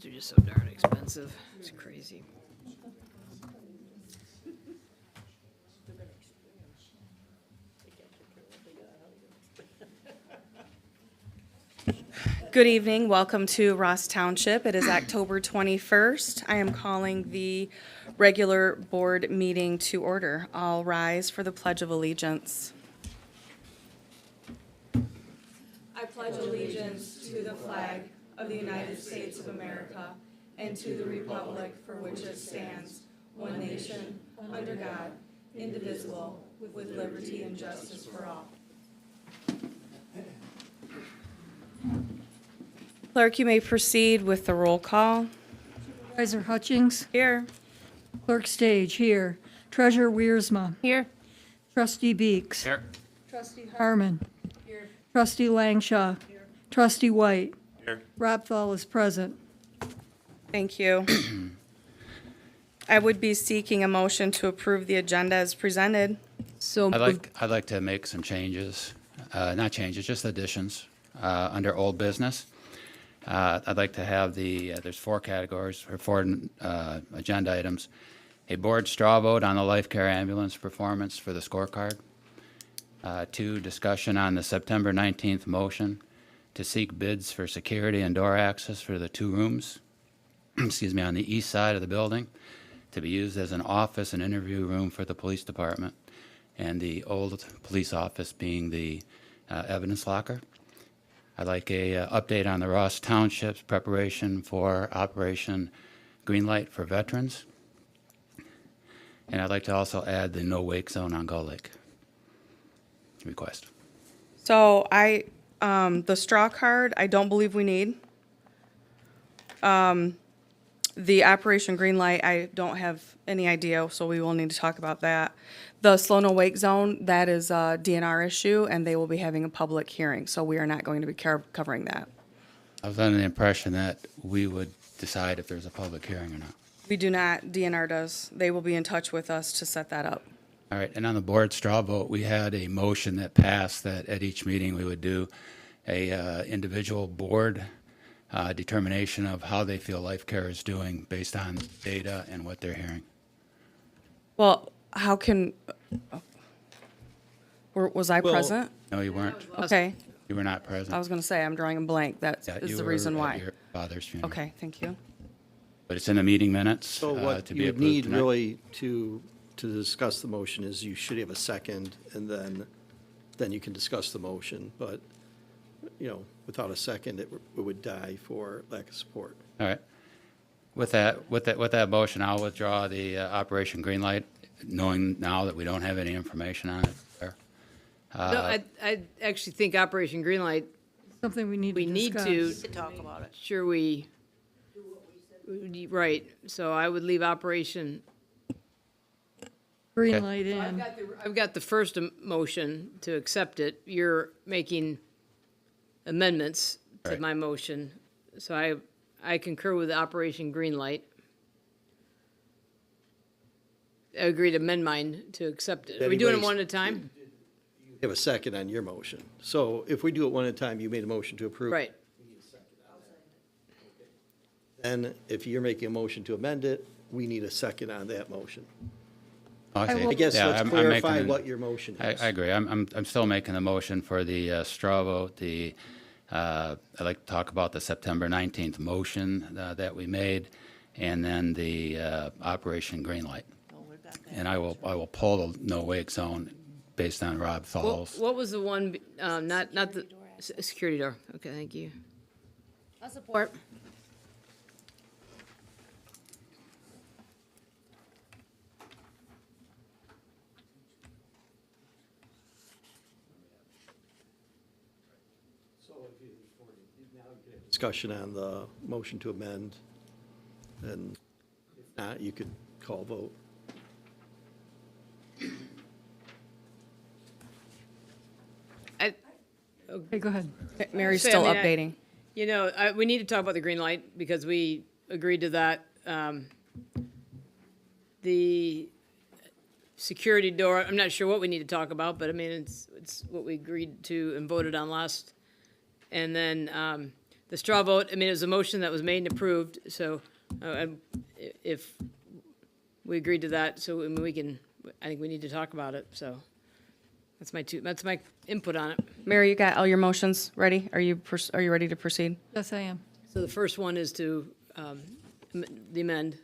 Roads are just so darn expensive. It's crazy. Good evening. Welcome to Ross Township. It is October 21st. I am calling the regular board meeting to order. I'll rise for the Pledge of Allegiance. I pledge allegiance to the flag of the United States of America and to the republic for which it stands, one nation, under God, indivisible, with liberty and justice for all. Clerk, you may proceed with the roll call. Supervisor Hutchings, Here. Clerk Stage, here. Treasurer Wiersma, Here. Trustee Beeks. Here. Trustee Harmon. Here. Trustee Langshaw. Here. Trustee White. Here. Rob Thal is present. Thank you. I would be seeking a motion to approve the agenda as presented. So I'd like to make some changes, not changes, just additions, under old business. I'd like to have there's 4 categories, or 4 agenda items. A board straw vote on the life care ambulance performance for the scorecard. 2, discussion on the September 19th motion to seek bids for security and door access for the 2 rooms, excuse me, on the east side of the building to be used as an office and interview room for the police department, and the old police office being the evidence locker. I'd like a update on the Ross Township's preparation for Operation Greenlight for veterans. And I'd like to also add the no wake zone on Gull Lake request. So the straw card, I don't believe we need. The Operation Greenlight, I don't have any idea, so we will need to talk about that. The slow no wake zone, that is a DNR issue, and they will be having a public hearing, so we are not going to be covering that. I was under the impression that we would decide if there's a public hearing or not. We do not, DNR does. They will be in touch with us to set that up. All right, and on the board straw vote, we had a motion that passed that at each meeting we would do a individual board determination of how they feel life care is doing based on data and what they're hearing. Well, how can, was I Well- present? No, you weren't. Okay, You were not present. I was gonna say, I'm drawing a blank. That Yeah, is you the were reason at why. your father's funeral. Okay, thank you. But it's in the meeting minutes So to what be you would approved need tonight. really to discuss the motion is you should have a second, and then you can discuss the motion. But, without a second, it would die for lack of support. All right. With that motion, I'll withdraw the Operation Greenlight, knowing now that we don't have any information on it there. no, I actually think Operation Greenlight, Something we need to we need discuss. to talk about it. Sure we, right. So I would leave Operation. Green light in. I've got the first motion to accept it. You're making amendments to Right. my motion. So I concur with Operation Greenlight. I agree to amend mine to accept it. Are we doing them Anybody's- one at a time? You have a second on your motion. So if we do it one at a time, you made a motion to approve. Right. Then if you're making a motion to amend it, we need a second on that motion. Oh, see. I guess Yeah, let's I'm clarify making- what your motion is. I agree. I'm still making the motion for the straw vote. I'd like to talk about the September 19th motion that we made, and then the Operation Greenlight. And I will pull the no wake zone based on Rob Thal's. What was the one, not the security door? Okay, thank you. I'll support. Discussion on the motion to amend, and if not, you could call vote. Okay, go ahead. Mary's Say, I still mean, updating. You know, we need to talk about the green light because we agreed to that. The security door, I'm not sure what we need to talk about, but I mean, it's what we agreed to and voted on last. And then the straw vote, I mean, it was a motion that was made and approved, so if we agreed to that, so I mean, we can, I think we need to talk about it, so that's my input on it. Mary, you got all your motions ready? Are you ready to proceed? Yes, I am. So the first one is to, the amend.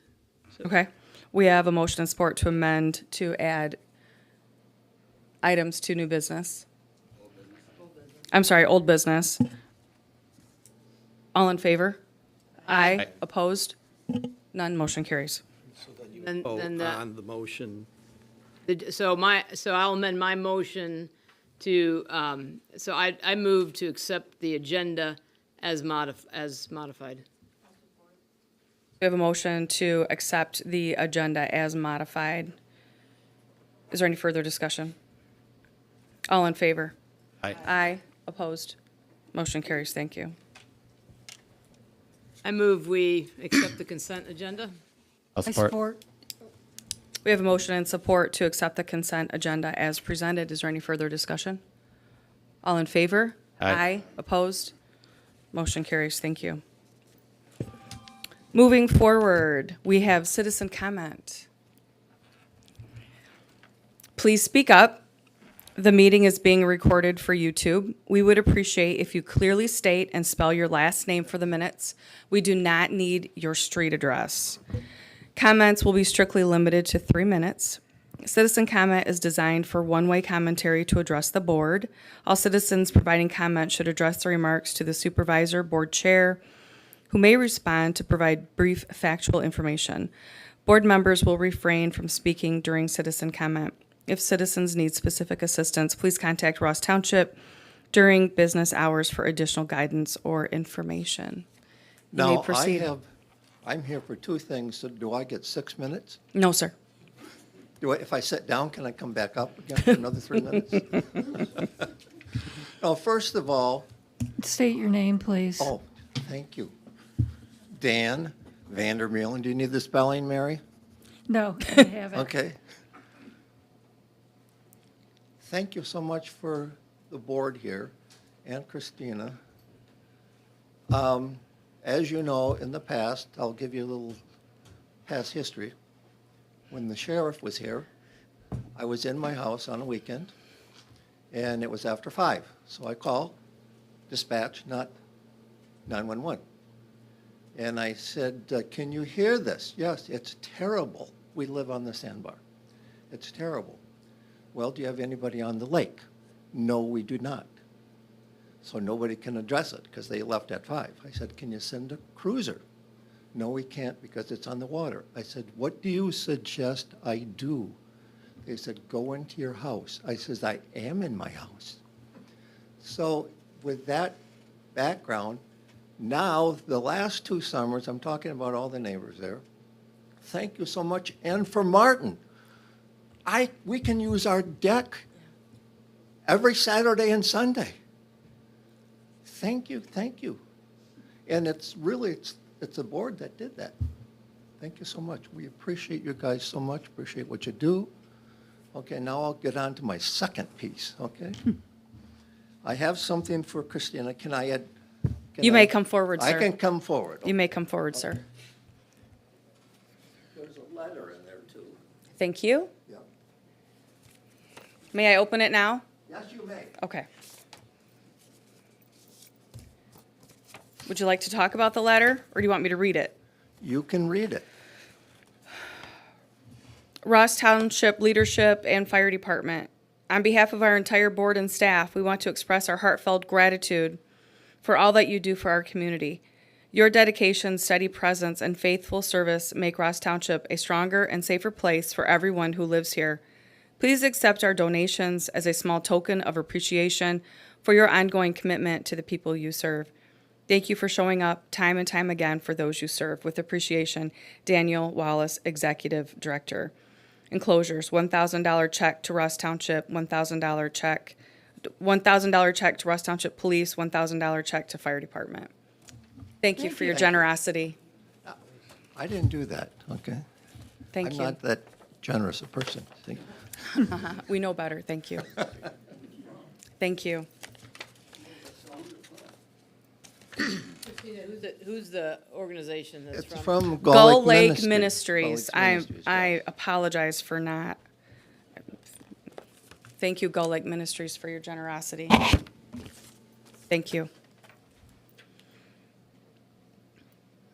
Okay. We have a motion and support to amend to add items to new business. I'm sorry, old business. All in favor? Aye. Aye. Opposed? None. Motion carries. Then Vote the- on the motion. So I'll amend my motion to, so I move to accept the agenda as modified. We have a motion to accept the agenda as modified. Is there any further discussion? All in favor? Aye. Aye. Opposed? Motion carries. Thank you. I move we accept the consent agenda. I'll I support. support. We have a motion and support to accept the consent agenda as presented. Is there any further discussion? All in favor? Aye. Opposed? Motion carries. Thank you. Moving forward, we have citizen comment. Please speak up. The meeting is being recorded for YouTube. We would appreciate if you clearly state and spell your last name for the minutes. We do not need your street address. Comments will be strictly limited to 3 minutes. Citizen comment is designed for one-way commentary to address the board. All citizens providing comment should address the remarks to the supervisor, board chair, who may respond to provide brief factual information. Board members will refrain from speaking during citizen comment. If citizens need specific assistance, please contact Ross Township during business hours for additional guidance or information. You may Now, proceed. I'm here for two things. So do I get 6 minutes? No, sir. If I sit down, can I come back up again for another 3 minutes? No, first of all, State your name, please. oh, thank you. Dan Vandermeulen. Do you need the spelling, Mary? No, I haven't. Okay. Thank you so much for the board here and Christina. As you know, in the past, I'll give you a little past history. When the sheriff was here, I was in my house on a weekend, and it was after 5. So I called dispatch, not 911. And I said, can you hear this? Yes, it's terrible. We live on the sandbar. It's terrible. Well, do you have anybody on the lake? No, we do not. So nobody can address it because they left at 5. I said, can you send a cruiser? No, we can't because it's on the water. I said, what do you suggest I do? They said, go into your house. I says, I am in my house. So with that background, now the last 2 summers, I'm talking about all the neighbors there, thank you so much. And for Martin, we can use our deck every Saturday and Sunday. Thank you, thank you. And it's really, it's the board that did that. Thank you so much. We appreciate you guys so much, appreciate what you do. Okay, now I'll get on to my second piece, okay? I have something for Christina. Can I add? You may come forward, I sir. can come forward. You may come forward, sir. There's a letter in there, too. Thank you. Yeah. May I open it now? Yes, you may. Okay. Would you like to talk about the letter, or do you want me to read it? You can read it. Ross Township Leadership and Fire Department. On behalf of our entire board and staff, we want to express our heartfelt gratitude for all that you do for our community. Your dedication, steady presence, and faithful service make Ross Township a stronger and safer place for everyone who lives here. Please accept our donations as a small token of appreciation for your ongoing commitment to the people you serve. Thank you for showing up time and time again for those you serve. With appreciation, Daniel Wallace, Executive Director. Enclosures, $1,000 check to Ross Township, $1,000 check to Ross Township Police, $1,000 check to Fire Department. Thank you for your generosity. I didn't do that, okay? Thank I'm you. not that generous a person. See? We know better. Thank you. Thank you. Who's the organization that's It's from? from Gull Lake Ministries. Ministries. Gull Lake Ministries, I yeah. apologize for not. Thank you, Gull Lake Ministries, for your generosity. Thank you.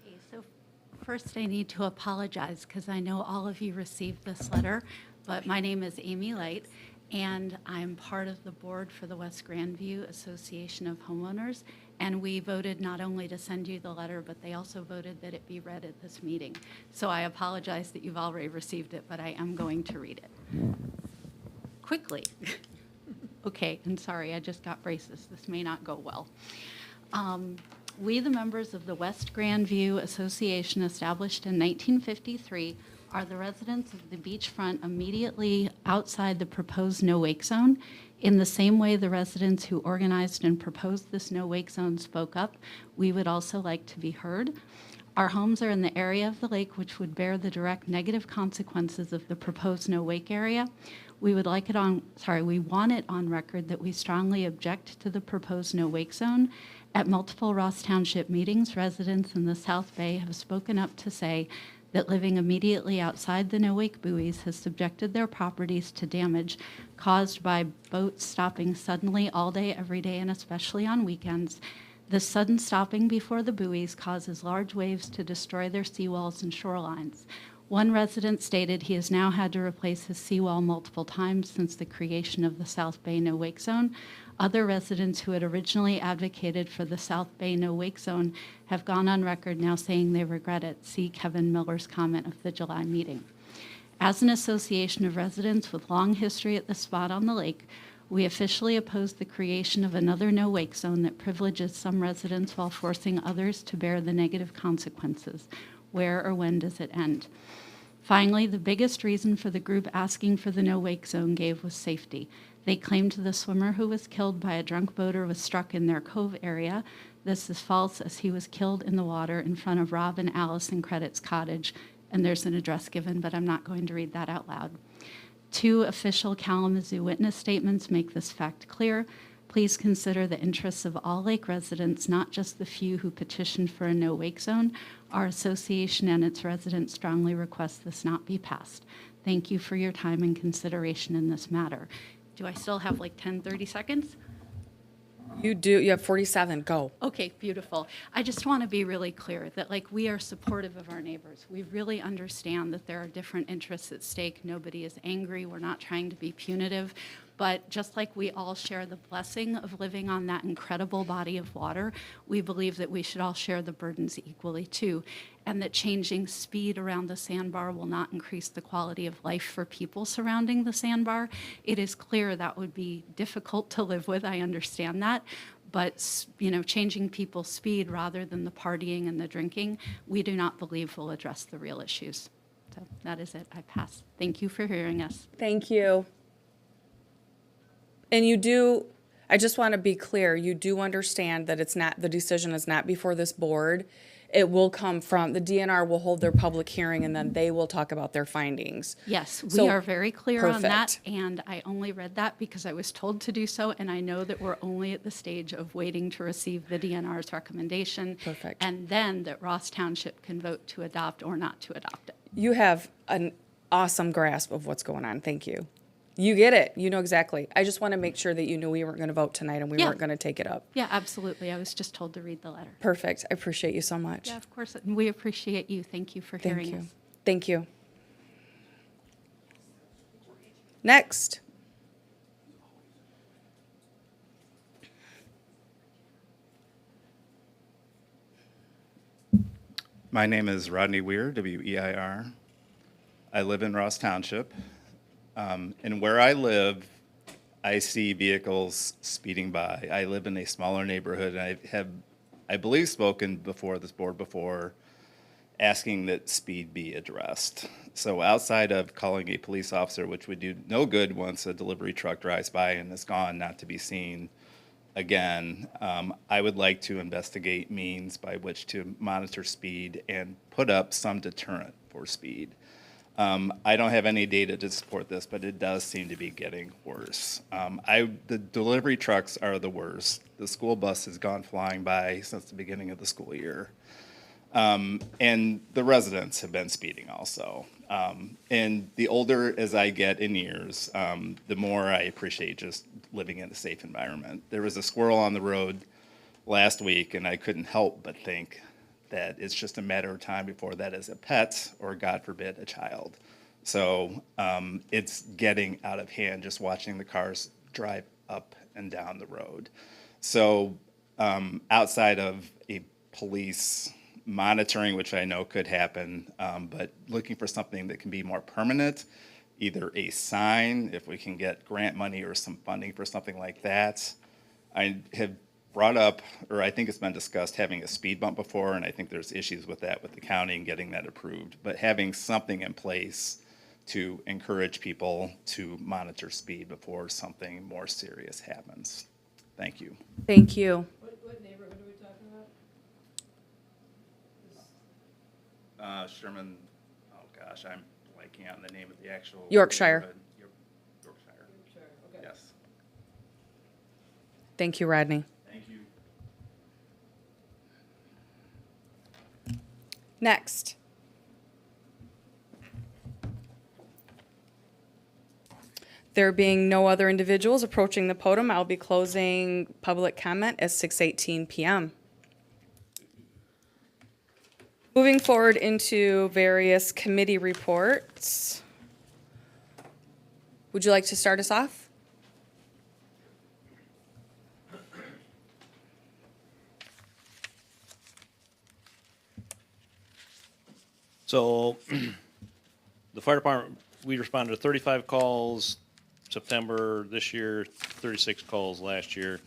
Okay, so first I need to apologize because I know all of you received this letter, but my name is Amy Light, and I'm part of the board for the West Grandview Association of Homeowners, and we voted not only to send you the letter, but they also voted that it be read at this meeting. So I apologize that you've already received it, but I am going to read it. Quickly. Okay, and sorry, I just got braces. This may not go well. We, the members of the West Grandview Association, established in 1953, are the residents of the beachfront immediately outside the proposed no-wake zone. In the same way the residents who organized and proposed this no-wake zone spoke up, we would also like to be heard. Our homes are in the area of the lake which would bear the direct negative consequences of the proposed no-wake area. We would like it on, we want it on record that we strongly object to the proposed no-wake zone. At multiple Ross Township meetings, residents in the South Bay have spoken up to say that living immediately outside the no-wake buoys has subjected their properties to damage caused by boats stopping suddenly all day, every day, and especially on weekends. The sudden stopping before the buoys causes large waves to destroy their seawalls and shorelines. One resident stated he has now had to replace his seawall multiple times since the creation of the South Bay no-wake zone. Other residents who had originally advocated for the South Bay no-wake zone have gone on record now saying they regret it. See Kevin Miller's comment of the July meeting. As an association of residents with long history at the spot on the lake, we officially oppose the creation of another no-wake zone that privileges some residents while forcing others to bear the negative consequences. Where or when does it end? Finally, the biggest reason for the group asking for the no-wake zone gave was safety. They claimed the swimmer who was killed by a drunk boater was struck in their cove area. This is false, as he was killed in the water in front of Rob and Allison Credit's cottage, and there's an address given, but I'm not going to read that out loud. 2 official Kalamazoo witness statements make this fact clear. Please consider the interests of all lake residents, not just the few who petitioned for a no-wake zone. Our association and its residents strongly request this not be passed. Thank you for your time and consideration in this matter. Do I still have like 30 seconds? You do, you have 47, go. Okay, beautiful. I just want to be really clear that we are supportive of our neighbors. We really understand that there are different interests at stake. Nobody is angry. We're not trying to be punitive. But just like we all share the blessing of living on that incredible body of water, we believe that we should all share the burdens equally too, and that changing speed around the sandbar will not increase the quality of life for people surrounding the sandbar. It is clear that would be difficult to live with. I understand that. But, changing people's speed rather than the partying and the drinking, we do not believe will address the real issues. So that is it. I pass. Thank you for hearing us. Thank you. And I just want to be clear, you do understand that the decision is not before this board. It will come from, the DNR will hold their public hearing and then they will talk about their findings. Yes, we So, are very clear on that, perfect. and I only read that because I was told to do so, and I know that we're only at the stage of waiting to receive the DNR's recommendation. Perfect. And then that Ross Township can vote to adopt or not to adopt it. You have an awesome grasp of what's going on. Thank you. You get it. You know exactly. I just want to make sure that you knew we weren't going to vote tonight and we Yeah. weren't going to take it up. Yeah, absolutely. I was just told to read the letter. Perfect. I appreciate you so much. Yeah, of course, and we appreciate you. Thank you for Thank hearing you. us. Thank you. Next. My name is Rodney Weir, W-E-I-R. I live in Ross Township. And where I live, I see vehicles speeding by. I live in a smaller neighborhood, and I have, I believe, spoken before this board before, asking that speed be addressed. So outside of calling a police officer, which would do no good once a delivery truck drives by and is gone, not to be seen again, I would like to investigate means by which to monitor speed and put up some deterrent for speed. I don't have any data to support this, but it does seem to be getting worse. The delivery trucks are the worst. The school bus has gone flying by since the beginning of the school year. And the residents have been speeding also. And the older as I get in years, the more I appreciate just living in a safe environment. There was a squirrel on the road last week, and I couldn't help but think that it's just a matter of time before that is a pet or, God forbid, a child. So it's getting out of hand just watching the cars drive up and down the road. So outside of a police monitoring, which I know could happen, but looking for something that can be more permanent, either a sign, if we can get grant money or some funding for something like that. I have brought up, or I think it's been discussed, having a speed bump before, and I think there's issues with that with the county and getting that approved. But having something in place to encourage people to monitor speed before something more serious happens. Thank you. Thank you. What neighborhood are we talking about? Sherman, oh gosh, I'm blanking on the name of the actual. Yorkshire. neighborhood. Yorkshire. Yes. Thank you, Rodney. Thank you. Next. There being no other individuals approaching the podium, I'll be closing public comment at 6:18 p.m. Moving forward into various committee reports. Would you like to start us off? So the fire department, we responded to 35 calls September this year, 36 calls last year.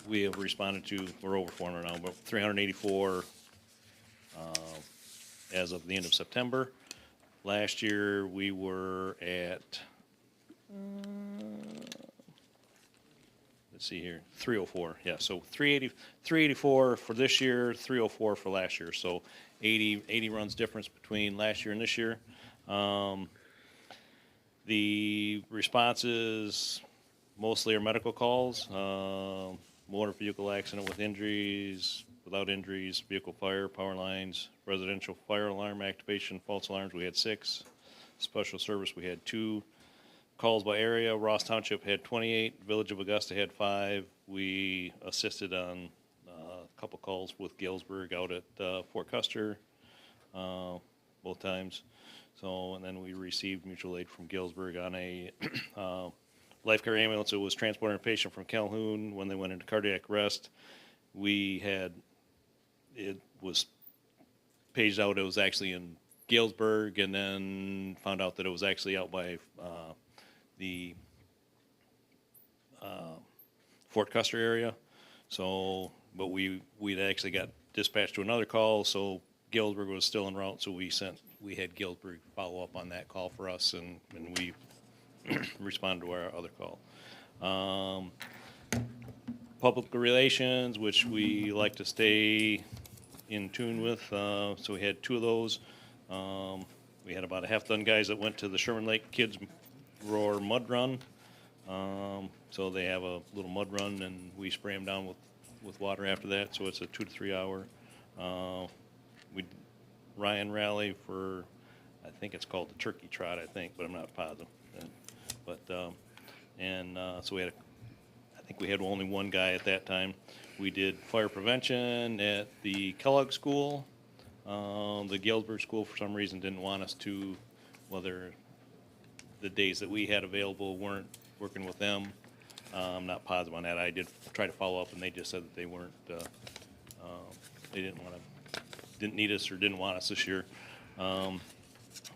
We have responded to, we're over 400 now, but 384 as of the end of September. Last year, we were at, let's see here, 304. Yeah, so 384 for this year, 304 for last year. So 80 runs difference between last year and this year. The responses mostly are medical calls, motor vehicle accident with injuries, without injuries, vehicle fire, power lines, residential fire alarm activation, false alarms, we had 6. Special service, we had 2. Calls by area, Ross Township had 28, Village of Augusta had 5. We assisted on a couple calls with Galesburg out at Fort Custer, both times. So, and then we received mutual aid from Galesburg on a lifeguard ambulance that was transporting a patient from Calhoun when they went into cardiac arrest. It was paged out, it was actually in Galesburg, and then found out that it was actually out by the Fort Custer area. So, but we'd actually got dispatched to another call, so Galesburg was still en route, so we had Galesburg follow up on that call for us, and we responded to our other call. Public relations, which we like to stay in tune with, so we had 2 of those. We had about a half-dozen guys that went to the Sherman Lake Kids Roar Mud Run. So they have a little mud run, and we spray them down with water after that, so it's a 2 to 3 hour. Ryan Rally for, I think it's called the Turkey Trot, I think, but I'm not positive. So we had I think we had only one guy at that time. We did fire prevention at the Kellogg School. The Galesburg School, for some reason, didn't want us to, whether the days that we had available weren't working with them. I'm not positive on that. I did try to follow up, and they just said that they weren't, they didn't need us or didn't want us this year.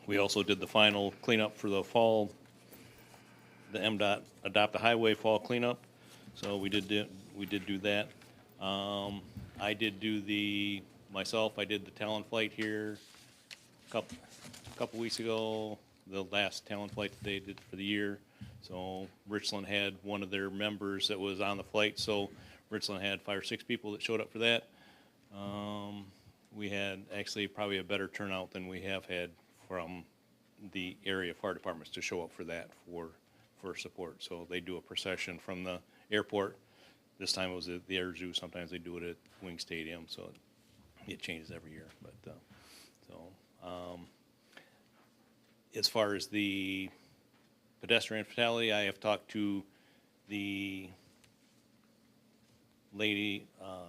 We also did the final cleanup for the fall, the MDOT Adopt a Highway fall cleanup. So we did do that. I did do myself, I did the talent flight here a couple weeks ago, the last talent flight that they did for the year. So Richland had one of their members that was on the flight, so Richland had 5 or 6 people that showed up for that. we had actually probably a better turnout than we have had from the area fire departments to show up for that, for support. So they do a procession from the airport. This time it was at the Air Zoo. Sometimes they do it at Wing Stadium, so it changes every year. But, as far as the pedestrian fatality, I have talked to the lady, trying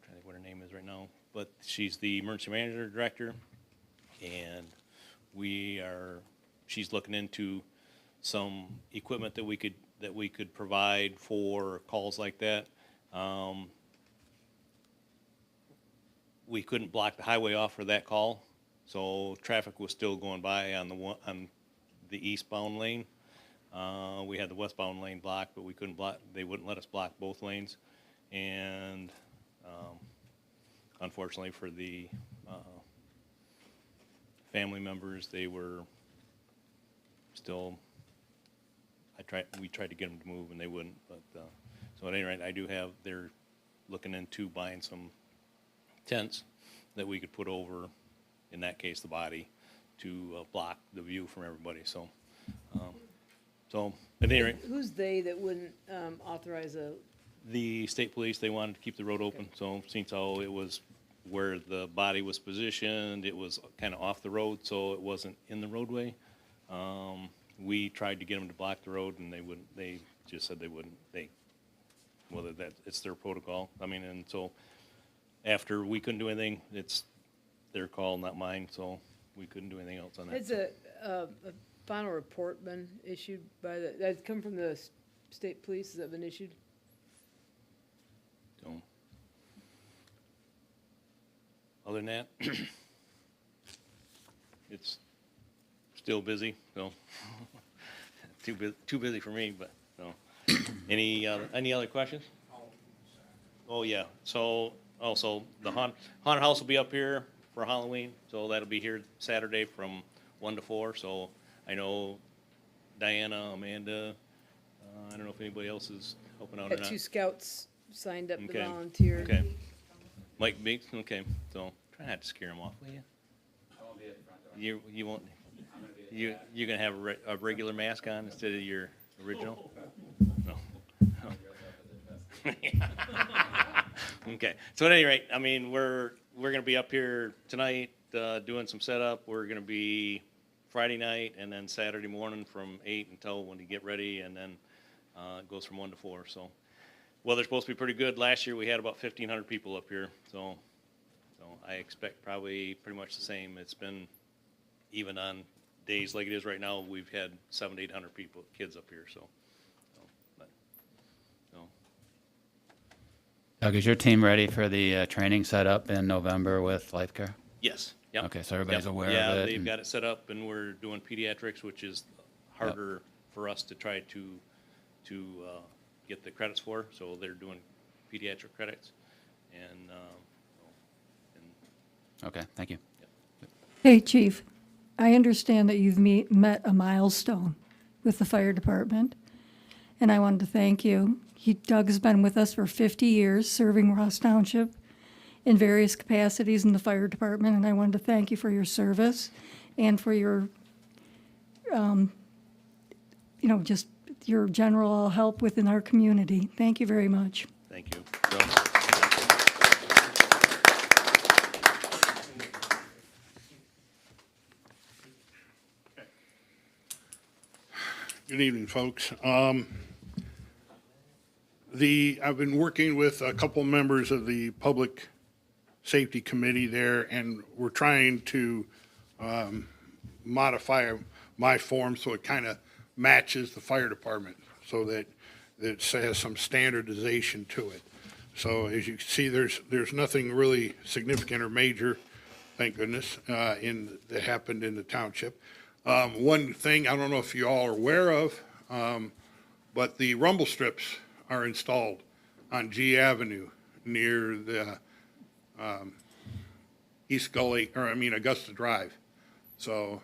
to think what her name is right now, but she's the emergency manager director, and she's looking into some equipment that we could provide for calls like that. We couldn't block the highway off for that call, so traffic was still going by on the eastbound lane. We had the westbound lane blocked, but we couldn't block, they wouldn't let us block both lanes. And unfortunately for the family members, they were still, we tried to get them to move and they wouldn't, but, so at any rate, they're looking into buying some tents that we could put over, in that case, the body, to block the view from everybody, so, at any rate, Who's they that wouldn't authorize the state police, they wanted to keep the road open, so since how it was where the body was positioned, it was kind of off the road, so it wasn't in the roadway. We tried to get them to block the road, and they just said they wouldn't, whether it's their protocol, I mean, and so after we couldn't do anything, it's their call, not mine, so we couldn't do anything else on that. Has a final report been issued by that's come from the state police, has that been issued? So, other than that, it's still busy, so, too busy for me, but, no. Any other questions? Oh, yeah, so, also, the haunted house will be up here for Halloween, so that'll be here Saturday from 1 to 4, so I know Diana, Amanda, I don't know if anybody else is helping out or Got not. 2 scouts signed up to Okay. volunteer. Okay. Mike Beeks, okay, so try not to scare him off, will you? I won't be at the front door. You won't, you're gonna have a regular mask on instead of your original? No. Okay, so at any rate, I mean, we're gonna be up here tonight, doing some setup. We're gonna be Friday night and then Saturday morning from 8 until when you get ready, and then, it goes from 1 to 4, so. Weather's supposed to be pretty good. Last year, we had about 1,500 people up here, so I expect probably pretty much the same. It's been, even on days like it is right now, we've had 700 to 800 kids up here, so. Doug, is your team ready for the training set up in November with Life Care? Yes, yep. Okay, so everybody's Yep. aware of Yeah, it they've and- got it set up, and we're doing pediatrics, which is harder for us to try to get the credits for, so they're doing pediatric credits, and Okay, thank you. Hey, Chief, I understand that you've met a milestone with the fire department, and I wanted to thank you. Doug has been with us for 50 years, serving Ross Township in various capacities in the fire department, and I wanted to thank you for your service and for your, just your general help within our community. Thank you very much. thank you. Good evening, folks. I've been working with a couple members of the Public Safety Committee there, and we're trying to modify my form so it kind of matches the fire department, so that it has some standardization to it. So as you can see, there's nothing really significant or major, thank goodness, that happened in the township. One thing, I don't know if you all are aware of, but the rumble strips are installed on G Avenue near the Augusta Drive. So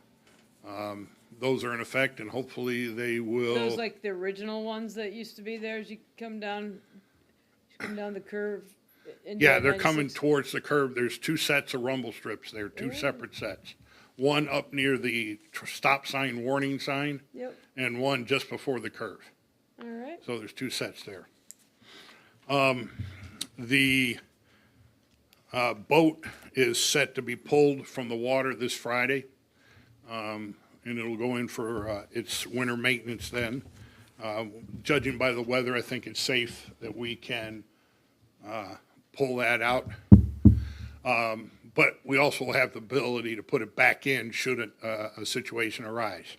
those are in effect, and hopefully they will. Those like the original ones that used to be there as you come down the curve Yeah, they're coming towards the curb. There's two sets of rumble strips there, two separate sets. One up near the stop sign warning sign. Yep. And one just before the curve. All right. So there's two sets there. The boat is set to be pulled from the water this Friday. And it'll go in for its winter maintenance then. Judging by the weather, I think it's safe that we can pull that out. But we also have the ability to put it back in should a situation arise.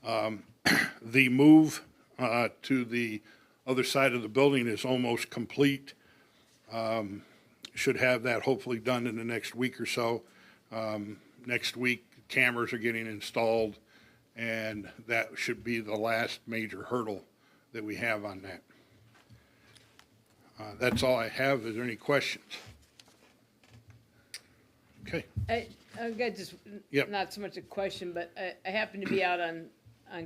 The move to the other side of the building is almost complete. Should have that hopefully done in the next week or so. Next week, cameras are getting installed, and that should be the last major hurdle that we have on that. That's all I have. Is there any questions? Okay. I've got just, Yep. not so much a question, but I happened to be out on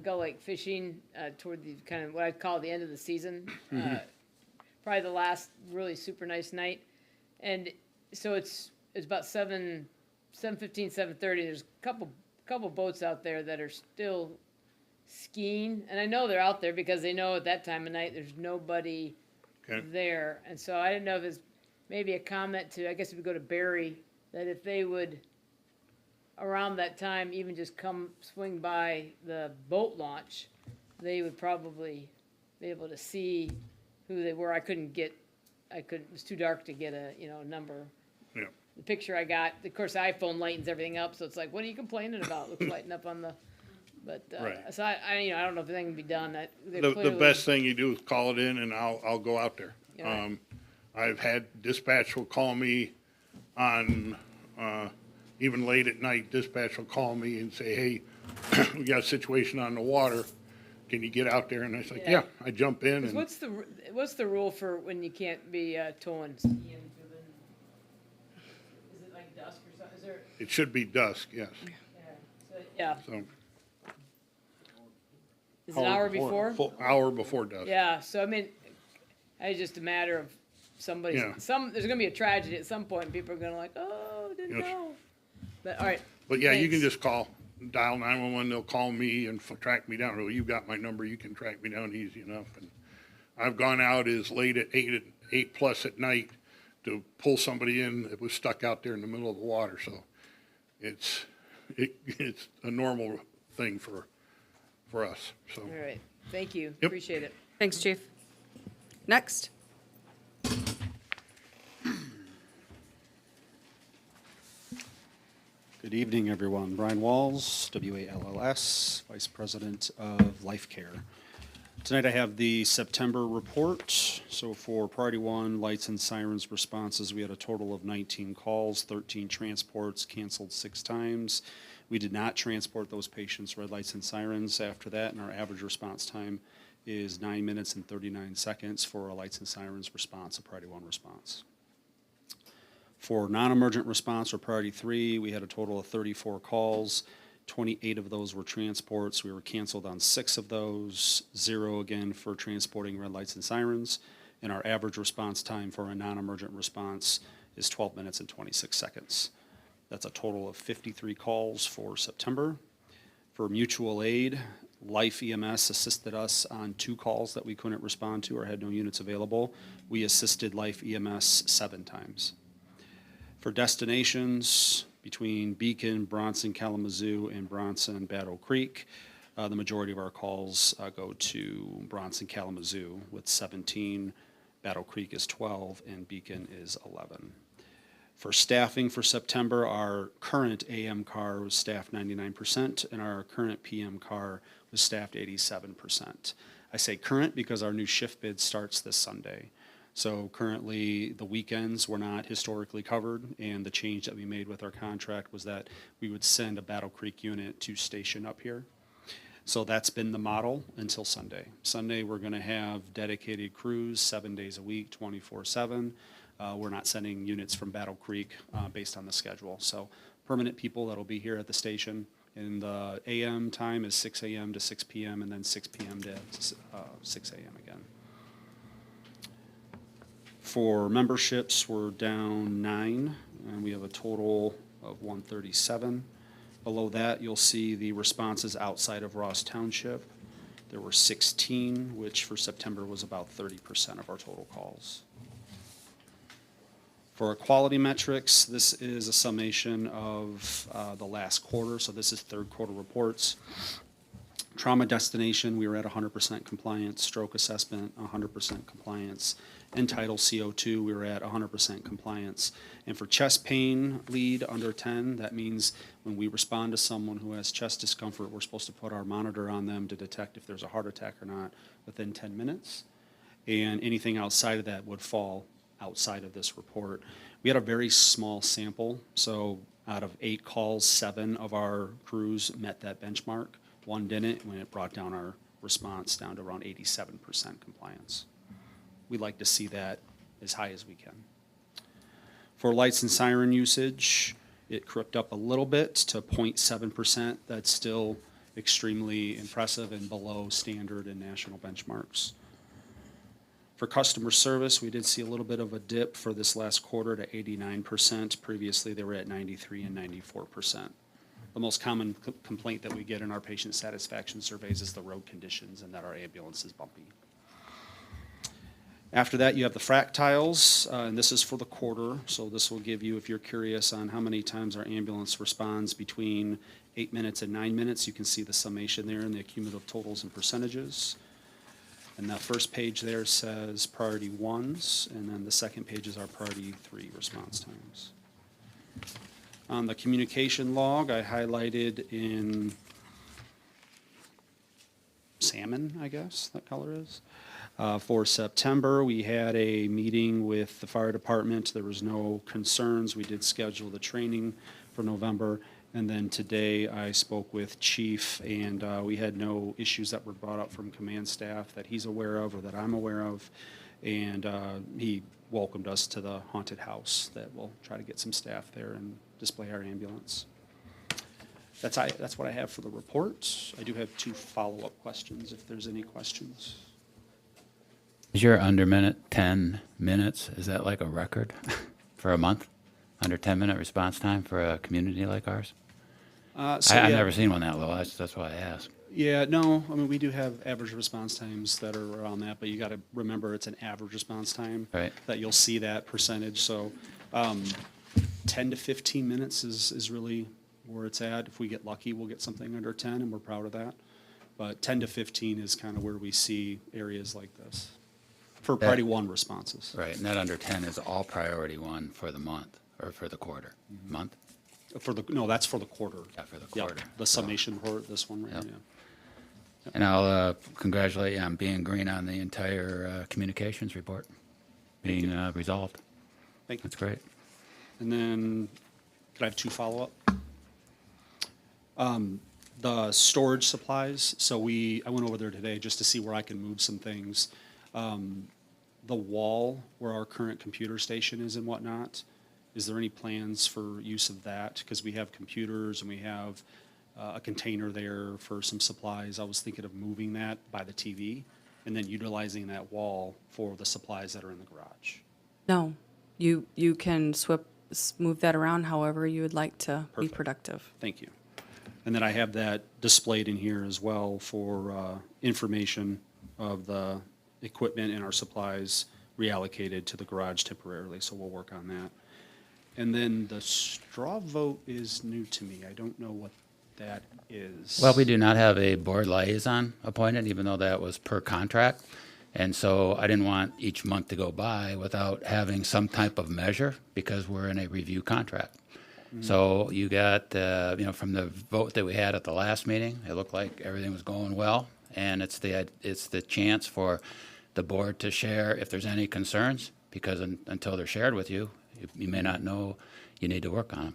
Gull Lake fishing toward the kind of what I'd call the end of the season. Probably the last really super nice night. And so it's about 7:15, 7:30. There's a couple boats out there that are still skiing. And I know they're out there because they know at that time of night there's nobody Okay. there. And so I didn't know if it's maybe a comment to, I guess if we go to Barry, that if they would, around that time, even just come swing by the boat launch, they would probably be able to see who they were. It was too dark to get a, number. Yeah. The picture I got, of course, the iPhone lightens everything up, so it's like, what are you complaining about? Looks lighting up on the, but, Right. so I don't know if anything can be done. They're The clearly- best thing you do is call it in and I'll go out there. All right. I've had dispatch will call me on, even late at night, dispatch will call me and say, hey, we got a situation on the water. Can you get out there? And I say, Yeah. yeah, I jump in 'Cause and, what's the rule for when you can't be towing skiing through the, is it like dusk or something? Is there, it should be dusk, yes. yeah, So, is it an hour before? full hour before dusk. Yeah, so I mean, it's just a matter of somebody's, Yeah. there's gonna be a tragedy at some point, and people are gonna like, oh, didn't Yes. know. But, all right. But yeah, you can thanks. just dial 911, they'll call me and track me down. Well, you've got my number, you can track me down easy enough. And I've gone out as late at 8+ at night to pull somebody in that was stuck out there in the middle of the water, so it's a normal thing for us, so. All right, thank you, Yep. appreciate it. Thanks, Chief. Next. Good evening, everyone. Brian Walls, WALLS, Vice President of Life Care. Tonight I have the September report. So for Priority 1, lights and sirens responses, we had a total of 19 calls, 13 transports, canceled 6 times. We did not transport those patients, red lights and sirens, after that, and our average response time is 9 minutes and 39 seconds for a lights and sirens response, a Priority 1 response. For non-emergent response or Priority 3, we had a total of 34 calls. 28 of those were transports. We were canceled on 6 of those, 0 again for transporting red lights and sirens. And our average response time for a non-emergent response is 12 minutes and 26 seconds. That's a total of 53 calls for September. For mutual aid, Life EMS assisted us on 2 calls that we couldn't respond to or had no units available. We assisted Life EMS 7 times. For destinations between Beacon, Bronson, Kalamazoo, and Bronson, Battle Creek, the majority of our calls go to Bronson, Kalamazoo with 17, Battle Creek is 12, and Beacon is 11. For staffing for September, our current AM car was staffed 99%, and our current PM car was staffed 87%. I say current because our new shift bid starts this Sunday. So currently, the weekends were not historically covered, and the change that we made with our contract was that we would send a Battle Creek unit to station up here. So that's been the model until Sunday. Sunday, we're going to have dedicated crews 7 days a week, 24/7. We're not sending units from Battle Creek based on the schedule. So permanent people that'll be here at the station. And the AM time is 6 a.m. to 6 p.m. and then 6 p.m. to 6 a.m. again. For memberships, we're down 9, and we have a total of 137. Below that, you'll see the responses outside of Ross Township. There were 16, which for September was about 30% of our total calls. For our quality metrics, this is a summation of the last quarter, so this is third quarter reports. Trauma destination, we were at 100% compliance. Stroke assessment, 100% compliance. End-tidal CO2, we were at 100% compliance. And for chest pain lead under 10, that means when we respond to someone who has chest discomfort, we're supposed to put our monitor on them to detect if there's a heart attack or not within 10 minutes. And anything outside of that would fall outside of this report. We had a very small sample, so out of 8 calls, 7 of our crews met that benchmark. 1 didn't, when it brought down our response down to around 87% compliance. We'd like to see that as high as we can. For lights and siren usage, it crept up a little bit to 0.7%. That's still extremely impressive and below standard and national benchmarks. For customer service, we did see a little bit of a dip for this last quarter to 89%. Previously, they were at 93 and 94%. The most common complaint that we get in our patient satisfaction surveys is the road conditions and that our ambulance is bumpy. After that, you have the fractiles, and this is for the quarter, so this will give you, if you're curious on how many times our ambulance responds between 8 minutes and 9 minutes, you can see the summation there and the cumulative totals and percentages. And that first page there says priority 1s, and then the second page is our priority 3 response times. On the communication log, I highlighted in salmon, I guess that color is. For September, we had a meeting with the fire department. There was no concerns. We did schedule the training for November. And then today, I spoke with Chief, and we had no issues that were brought up from command staff that he's aware of or that I'm aware of. And he welcomed us to the haunted house that we'll try to get some staff there and display our ambulance. That's what I have for the report. I do have 2 follow-up questions if there's any questions. Is your under 10 minutes, is that like a record for a month? Under 10-minute response time for a community like ours? I've never seen one that low. That's why I asked. Yeah, no, I mean, we do have average response times that are around that, but you got to remember it's an average response time. Right. That you'll see that percentage. So 10 to 15 minutes is really where it's at. If we get lucky, we'll get something under 10, and we're proud of that. But 10 to 15 is kind of where we see areas like this for priority 1 responses. Right, and that under 10 is all priority 1 for the month, or for the quarter? Month? No, that's for the quarter. Yeah, for the Yep, quarter. the summation report, this one right Yep. here, yeah. And I'll congratulate you on being green on the entire communications report, being resolved. Thank you. That's great. And then, could I have 2 follow-up? The storage supplies, so I went over there today just to see where I can move some things. The wall where our current computer station is and whatnot, is there any plans for use of that? Because we have computers and we have a container there for some supplies. I was thinking of moving that by the TV and then utilizing that wall for the supplies that are in the garage. No, you can move that around however you would like to be Perfect. productive. Thank you. And then I have that displayed in here as well for information of the equipment and our supplies reallocated to the garage temporarily, so we'll work on that. And then the straw vote is new to me. I don't know what that is. Well, we do not have a board liaison appointed, even though that was per contract. And so I didn't want each month to go by without having some type of measure because we're in a review contract. So you got, from the vote that we had at the last meeting, it looked like everything was going well. And it's the chance for the board to share if there's any concerns, because until they're shared with you, you may not know you need to work on them.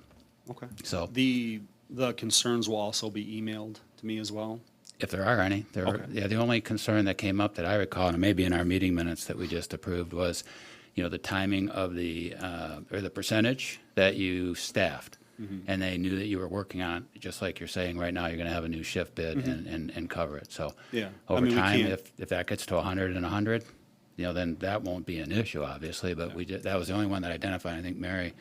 Okay. So The concerns will also be emailed to me as well? if there are any, Okay. the only concern that came up that I recall, and maybe in our meeting minutes that we just approved, was, the timing of or the percentage that you staffed. And they knew that you were working on it, just like you're saying right now, you're going to have a new shift bid and cover it. So Yeah. I over mean, we time, can't- if that gets to 100 and 100, then that won't be an issue, obviously, but that was the only one that identified. I think, Mary,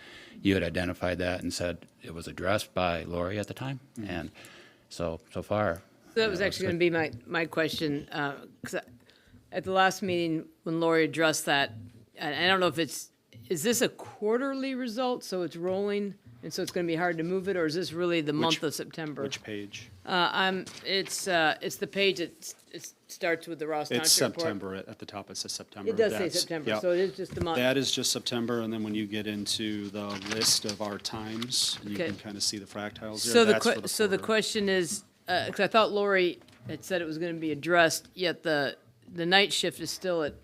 you had identified that and said it was addressed by Lori at the time, and so far. That was actually going to be my question, because at the last meeting, when Lori addressed that, and I don't know if is this a quarterly result, so it's rolling, and so it's going to be hard to move it, or is this really the month of September? Which page? It's the page that it starts with the Ross Township It's report. September, at the top it says September. It does say That's- September, yep. so it is just the month. That is just September, and then when you get into the list of our times, you Okay. can kind of see the fractiles So there. the That's for the so the quarter. question is, because I thought Lori had said it was going to be addressed, yet the night shift is still at,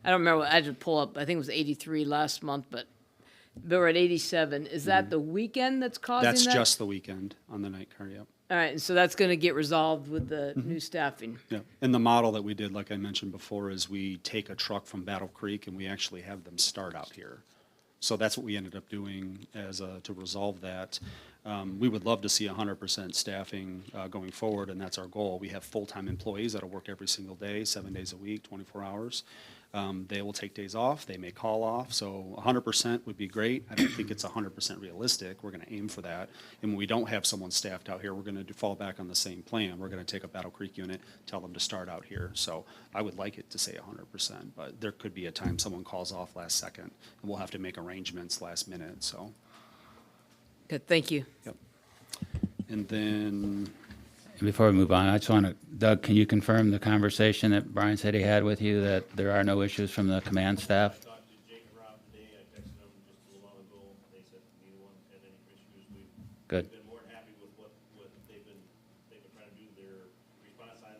I don't remember, I had to pull up, I think it was 83 last month, but we're at 87. Is that the weekend that's causing that? That's just the weekend on the night car, yep. All right, and so that's going to get resolved with the Mm-hmm. new staffing. Yeah, and the model that we did, like I mentioned before, is we take a truck from Battle Creek and we actually have them start out here. So that's what we ended up doing to resolve that. We would love to see 100% staffing going forward, and that's our goal. We have full-time employees that'll work every single day, 7 days a week, 24 hours. They will take days off, they may call off, so 100% would be great. I don't think it's 100% realistic, we're gonna aim for that. And when we don't have someone staffed out here, we're gonna fall back on the same plan. We're gonna take a Battle Creek unit, tell them to start out here. So I would like it to say 100%, but there could be a time someone calls off last second, and we'll have to make arrangements last minute, so. Good, thank you. Yep. And then, Before we move on, I just want to, Doug, can you confirm the conversation that Brian said he had with you, that there are no issues from the command staff? Talked to Jake and Rob today, I texted them just a little while ago, they said neither one had any issues. We've Good. been more than happy with what they've been trying to do, their response time,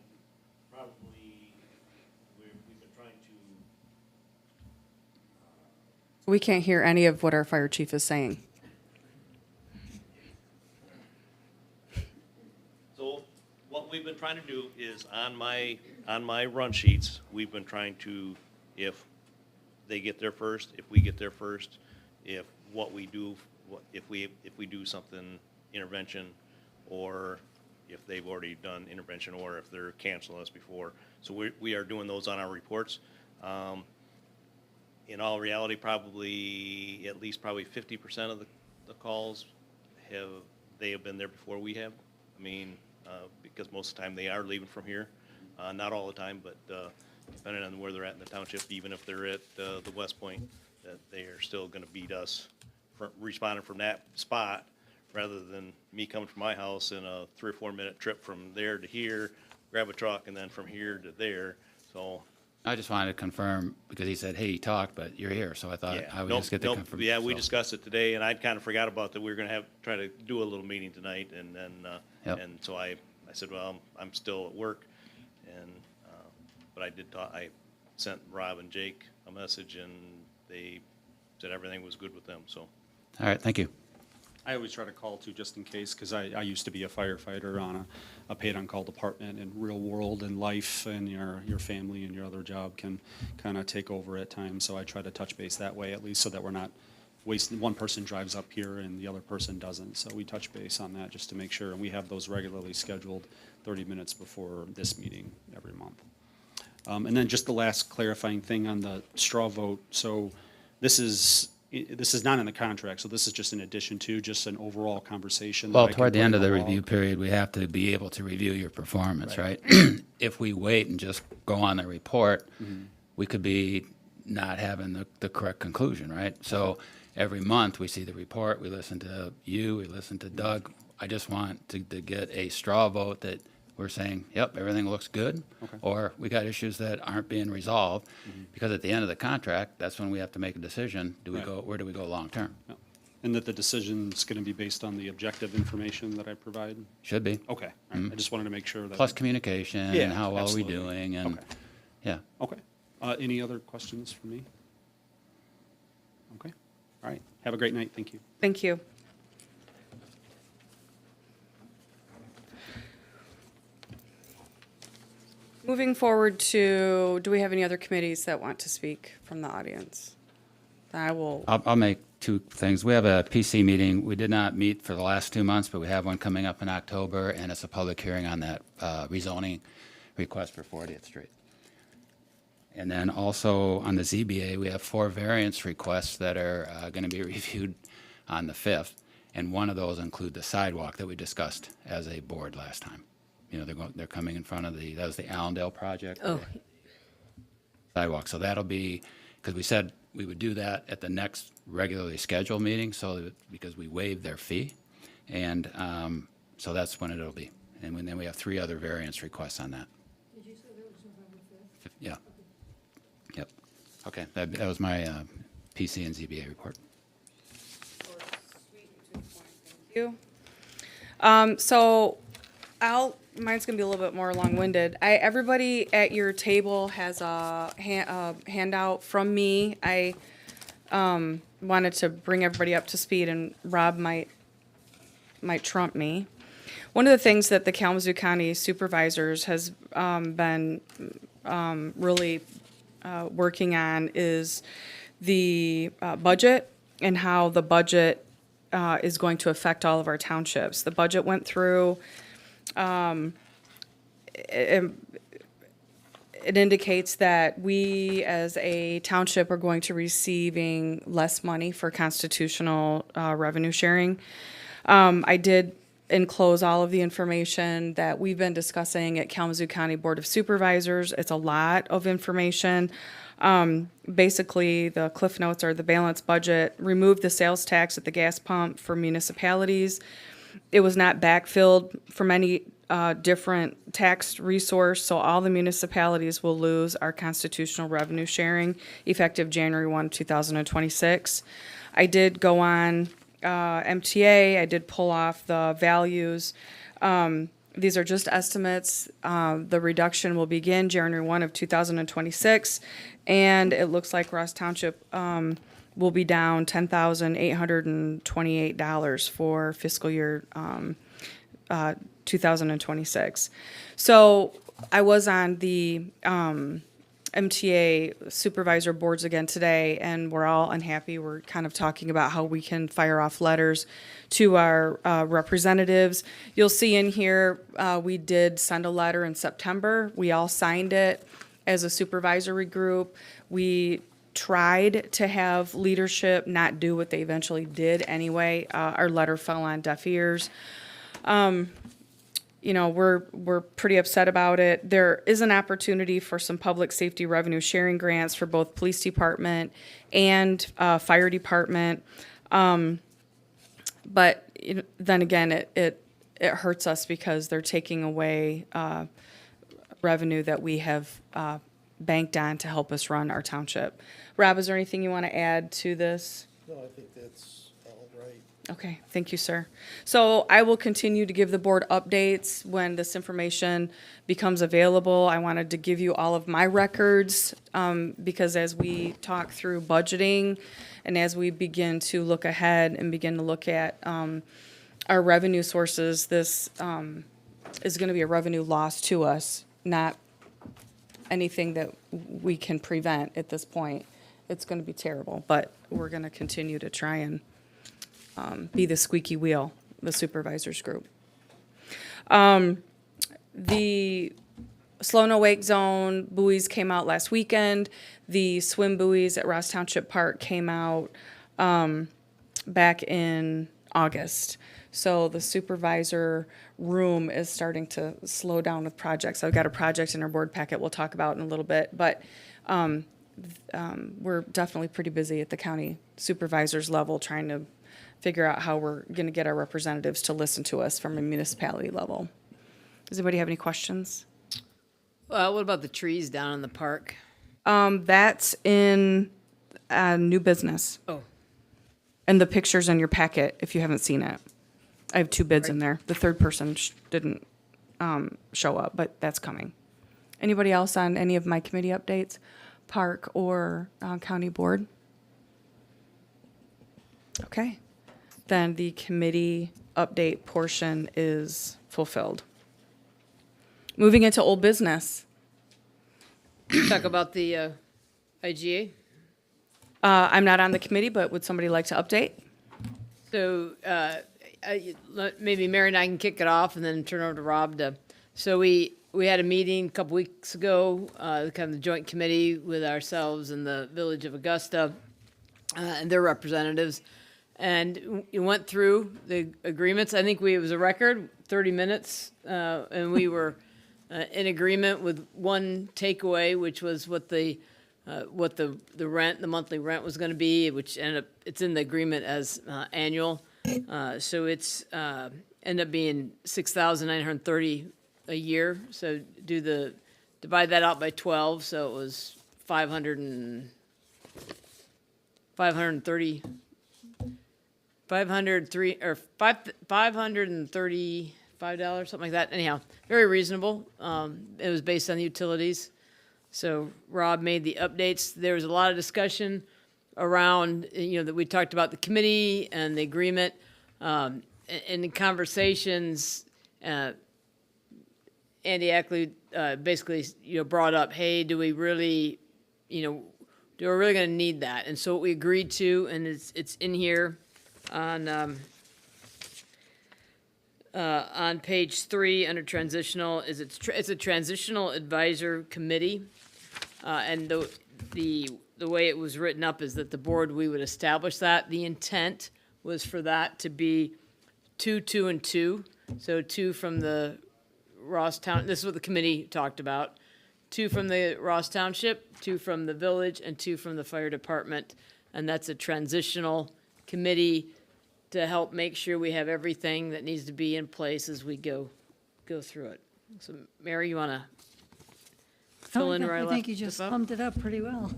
probably, we've been trying to, We can't hear any of what our fire chief is saying. so what we've been trying to do is on my run sheets, we've been trying to, if they get there first, if we get there first, if what we do, if we do something, intervention, or if they've already done intervention, or if they're canceling us before. So we are doing those on our reports. In all reality, probably, at least probably 50% of the calls they have been there before we have. I mean, because most of the time they are leaving from here. Not all the time, but depending on where they're at in the township, even if they're at the West Point, that they are still gonna beat us for responding from that spot, rather than me coming from my house in a 3 or 4 minute trip from there to here, grab a truck, and then from here to there. So, I just wanted to confirm, because he said, hey, he talked, but you're here, so I thought yeah. I would Nope, just get the nope. confirmation. Yeah, we discussed it today, and I'd kind of forgot about that. We were gonna try to do a little meeting tonight, and then, Yep. and so I said, well, I'm still at work, and, but I did talk, I sent Rob and Jake a message, and they said everything was good with them, so. All right, thank you. I always try to call too, just in case, because I used to be a firefighter on a paid-on-call department, and real world and life and your family and your other job can kind of take over at times. So I try to touch base that way, at least, so that we're not wasting, one person drives up here and the other person doesn't. So we touch base on that just to make sure, and we have those regularly scheduled 30 minutes before this meeting every month. And then just the last clarifying thing on the straw vote. So this is not in the contract, so this is just in addition to, just an overall conversation. that Well, I can toward the end of the bring along. review period, we have to be able to review your performance, right? If we wait and just go on the report, we could be not having the correct conclusion, right? So every month, we see the report, we listen to you, we listen to Doug. I just want to get a straw vote that we're saying, yep, everything looks good, Okay. or we got issues that aren't being resolved, because at the end of the contract, that's when we have to make a decision. Right. Where do we go long-term? Yeah. And that the decision's going to be based on the objective information that I provide? Should be. Okay, all right. I just wanted to make sure that. Plus communication, Yeah, and how well are we absolutely. doing, and, Okay. yeah. Okay. Any other questions for me? Okay, all right. Have a great night. Thank you. Thank you. Moving forward to, do we have any other committees that want to speak from the audience? I will, I'll make two things. We have a PC meeting. We did not meet for the last 2 months, but we have one coming up in October, and it's a public hearing on that rezoning request for 40th Street. And then also on the ZBA, we have 4 variance requests that are going to be reviewed on the 5th. And one of those include the sidewalk that we discussed as a board last time. You know, they're coming in front of that was the Allendale project. Oh, Sidewalk. So that'll be, because we said we would do that at the next regularly scheduled meeting, because we waived their fee. And so that's when it'll be. And then we have 3 other variance requests on that. Did you say that was November 5th? Yeah. Yep. Okay, that was my PC and ZBA report. You. So mine's gonna be a little bit more long-winded. Everybody at your table has a handout from me. I wanted to bring everybody up to speed, and Rob might trump me. One of the things that the Kalamazoo County Supervisors has been really working on is the budget and how the budget is going to affect all of our townships. The budget went through, it indicates that we as a township are going to receiving less money for constitutional revenue sharing. I did enclose all of the information that we've been discussing at Kalamazoo County Board of Supervisors. It's a lot of information. Basically, the cliff notes are the balanced budget, removed the sales tax at the gas pump for municipalities. It was not backfilled from any different tax resource, so all the municipalities will lose our constitutional revenue sharing effective January 1, 2026. I did go on MTA, I did pull off the values. These are just estimates. The reduction will begin January 1 of 2026, and it looks like Ross Township will be down $10,828 for fiscal year 2026. So I was on the MTA supervisor boards again today, and we're all unhappy. We're kind of talking about how we can fire off letters to our representatives. You'll see in here, we did send a letter in September. We all signed it as a supervisory group. We tried to have leadership not do what they eventually did anyway. Our letter fell on deaf ears. You know, we're pretty upset about it. There is an opportunity for some public safety revenue sharing grants for both police department and fire department. But then again, it hurts us because they're taking away revenue that we have banked on to help us run our township. Rob, is there anything you want to add to this? No, I think that's all right. Okay, thank you, sir. So I will continue to give the board updates when this information becomes available. I wanted to give you all of my records because as we talk through budgeting and as we begin to look ahead and begin to look at our revenue sources, this is going to be a revenue loss to us, not anything that we can prevent at this point. It's going to be terrible, but we're going to continue to try and be the squeaky wheel, the supervisors group. The slow no wake zone buoys came out last weekend. The swim buoys at Ross Township Park came out back in August. So the supervisor room is starting to slow down with projects. I've got a project in our board packet we'll talk about in a little bit, but we're definitely pretty busy at the county supervisors level trying to figure out how we're going to get our representatives to listen to us from a municipality level. Does anybody have any questions? what about the trees down in the park? That's in new business. Oh, And the picture's in your packet if you haven't seen it. I have 2 bids in there. The third person didn't show up, but that's coming. Anybody else on any of my committee updates, park or county board? Okay. Then the committee update portion is fulfilled. Moving into old business. talk about the IGA. I'm not on the committee, but would somebody like to update? So maybe Mary and I can kick it off and then turn over to Rob to. So we we had a meeting a couple weeks ago, kind of the joint committee with ourselves and the Village of Augusta, and their representatives. And we went through the agreements. I think it was a record, 30 minutes, and we were in agreement with one takeaway, which was what the rent, the monthly rent was going to be, which it's in the agreement as annual. So it's ended up being $6,930 a year. So divide that out by 12, so it was $535, something like that. Anyhow, very reasonable. It was based on the utilities. So Rob made the updates. There was a lot of discussion around, that we talked about the committee and the agreement. In the conversations, Andy Ackley basically, brought up, hey, do we really going to need that? And so what we agreed to, and it's in here on page 3 under transitional, it's a transitional advisor committee. And the way it was written up is that the board, we would establish that. The intent was for that to be 2, 2, and 2. So 2 from the Ross Town, this is what the committee talked about. 2 from the Ross Township, 2 from the village, and 2 from the fire department. And that's a transitional committee to help make sure we have everything that needs to be in place as we go through it. So Mary, you want to fill in where I left think you just this up? summed it up pretty well.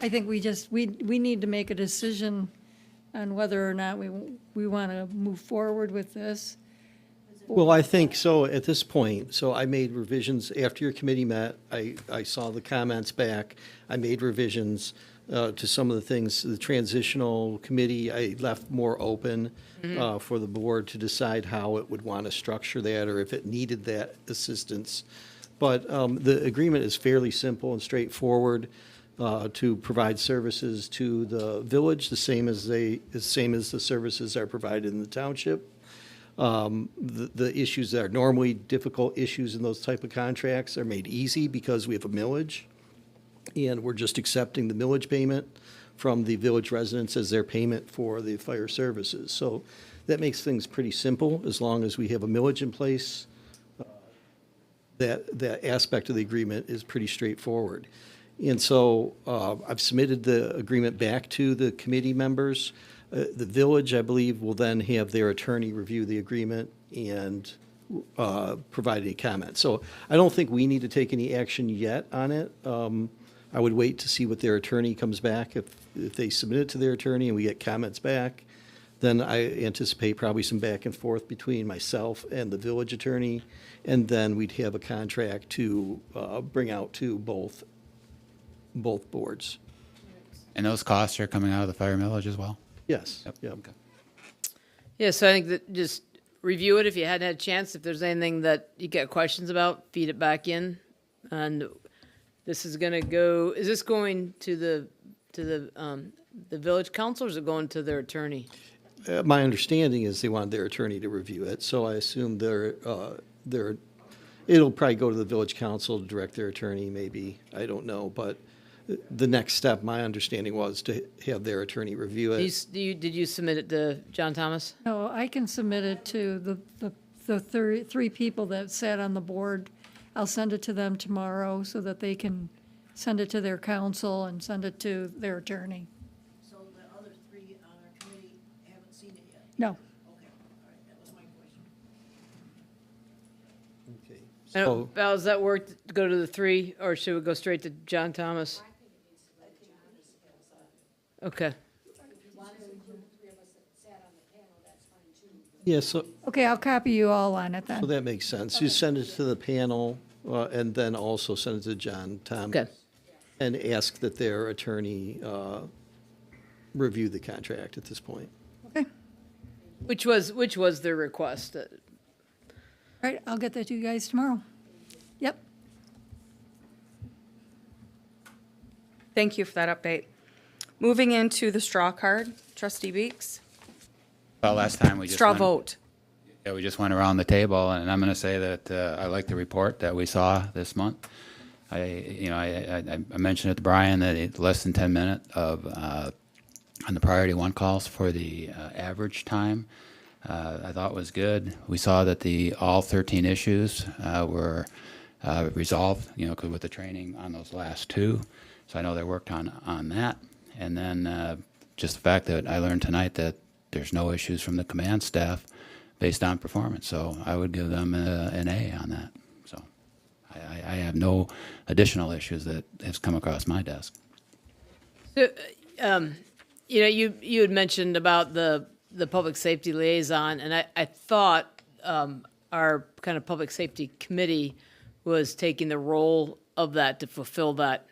I think we need to make a decision on whether or not we want to move forward with this. Well, I think so at this point. So I made revisions after your committee met. I saw the comments back. I made revisions to some of the things. The transitional committee, I left more open for the board to decide how it would want to structure that or if it needed that assistance. But the agreement is fairly simple and straightforward to provide services to the village, the same as the services are provided in the township. The issues that are normally difficult issues in those type of contracts are made easy because we have a millage, and we're just accepting the millage payment from the village residents as their payment for the fire services. So that makes things pretty simple as long as we have a millage in place. That aspect of the agreement is pretty straightforward. And so I've submitted the agreement back to the committee members. The village, I believe, will then have their attorney review the agreement and provide any comments. So I don't think we need to take any action yet on it. I would wait to see what their attorney comes back. If they submit it to their attorney and we get comments back, then I anticipate probably some back and forth between myself and the village attorney, and then we'd have a contract to bring out to both boards. And those costs are coming out of the fire millage as well? Yes, Yep. yeah. Okay. Yeah, so I think that just review it if you hadn't had a chance. If there's anything that you get questions about, feed it back in. And this is going to go, is this going to the village council or is it going to their attorney? My understanding is they wanted their attorney to review it, so I assume it'll probably go to the village council to direct their attorney, maybe, I don't know, but the next step, my understanding was to have their attorney review it. Did you submit it to John Thomas? No, I can submit it to the three people that sat on the board. I'll send it to them tomorrow so that they can send it to their council and send it to their attorney. So the other 3 on our committee haven't seen it yet? No. Okay, all right, that was my question. Okay. Oh, So, Val, does that work to go to the 3 or should we go straight to John Thomas? Okay. yeah, so Okay, I'll copy you all on it So then. that makes sense. You send it to the panel, and then also send it to John Thomas. Okay. And ask that their attorney review the contract at this point. Okay, Which was their request? all right, I'll get that to you guys tomorrow. Yep. Thank you for that update. Moving into the straw card, trustee Beeks. Well, last time we just Straw went- vote. Yeah, we just went around the table, and I'm going to say that I like the report that we saw this month. I mentioned it to Brian that it's less than 10 minutes of on the priority one calls for the average time. I thought was good. We saw that all 13 issues were resolved, 'cause with the training on those last two. So I know they worked on that. And then just the fact that I learned tonight that there's no issues from the command staff based on performance. So I would give them an A on that. So I have no additional issues that has come across my desk. So, you had mentioned about the public safety liaison, and I thought our kind of public safety committee was taking the role of that to fulfill that